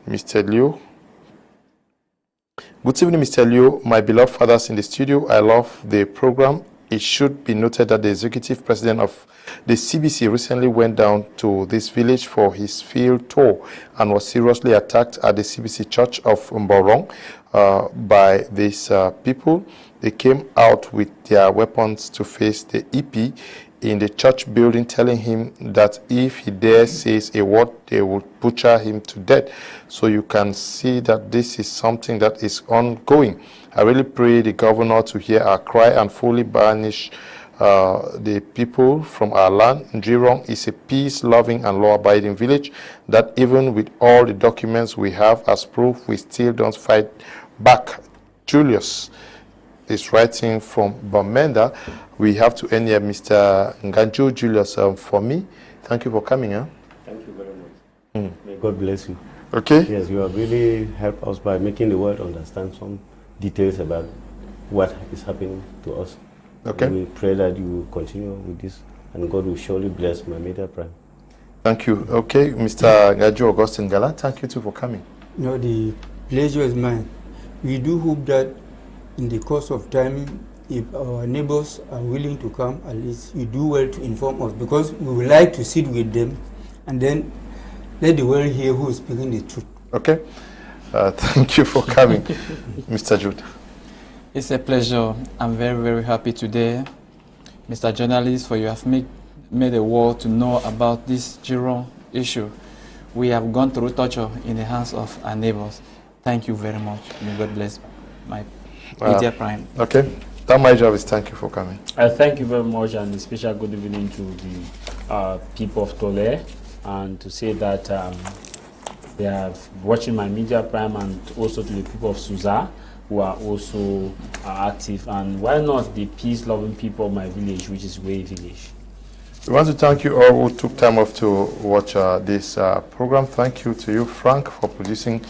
Mr. Liu. Good evening, Mr. Liu. My beloved fathers in the studio, I love the program. It should be noted that the executive president of the CBC recently went down to this village for his field tour and was seriously attacked at the CBC Church of Mborong by these people. They came out with their weapons to face the EP in the church building, telling him that if he dare says a word, they will butcher him to death. So you can see that this is something that is ongoing. I really pray the governor to hear our cry and fully banish the people from our land. Njirong is a peace-loving and law-abiding village that even with all the documents we have as proof, we still don't fight back. Julius is writing from Bamenda. We have to end here, Mr. Nganjo. Julius, for me, thank you for coming. Huh? Thank you very much. May God bless you. Okay. Yes, you have really helped us by making the world understand some details about what is happening to us. Okay. And we pray that you will continue with this, and God will surely bless My Media Prime. Thank you. Okay, Mr. Nganjo Augustine Ngala, thank you too for coming. No, the pleasure is mine. We do hope that in the course of time, if our neighbors are willing to come, at least you do well to inform us, because we would like to sit with them and then let the world hear who is speaking the truth. Okay. Thank you for coming, Mr. Jude. It's a pleasure. I'm very, very happy today, Mr. Journalist, for you have made the world to know about this Njirong issue. We have gone through torture in the hands of our neighbors. Thank you very much. May God bless My Media Prime. Okay. Tah Maih Javis, thank you for coming. Thank you very much, and a special good evening to the people of Tole, and to say that they are watching My Media Prime, and also to the people of Suza, who are also active, and why not the peace-loving people of my village, which is Way Village. We want to thank you all who took time off to watch this program. Thank you to you, Frank, for producing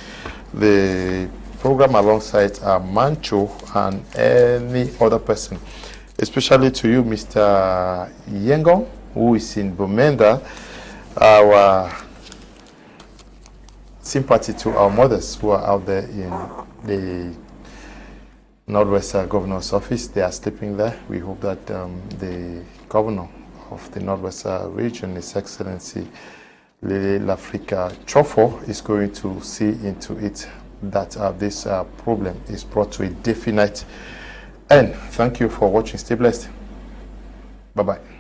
the program alongside Mancho and any other person. Especially to you, Mr. Njirong, who is in Bamenda. Our sympathy to our mothers who are out there in the Northwest Governor's office. They are sleeping there. We hope that the governor of the Northwest region, His Excellency Lele Lafrika Chofo, is going to see into it that this problem is brought to a definite end. Thank you for watching. Stay blessed. Bye-bye.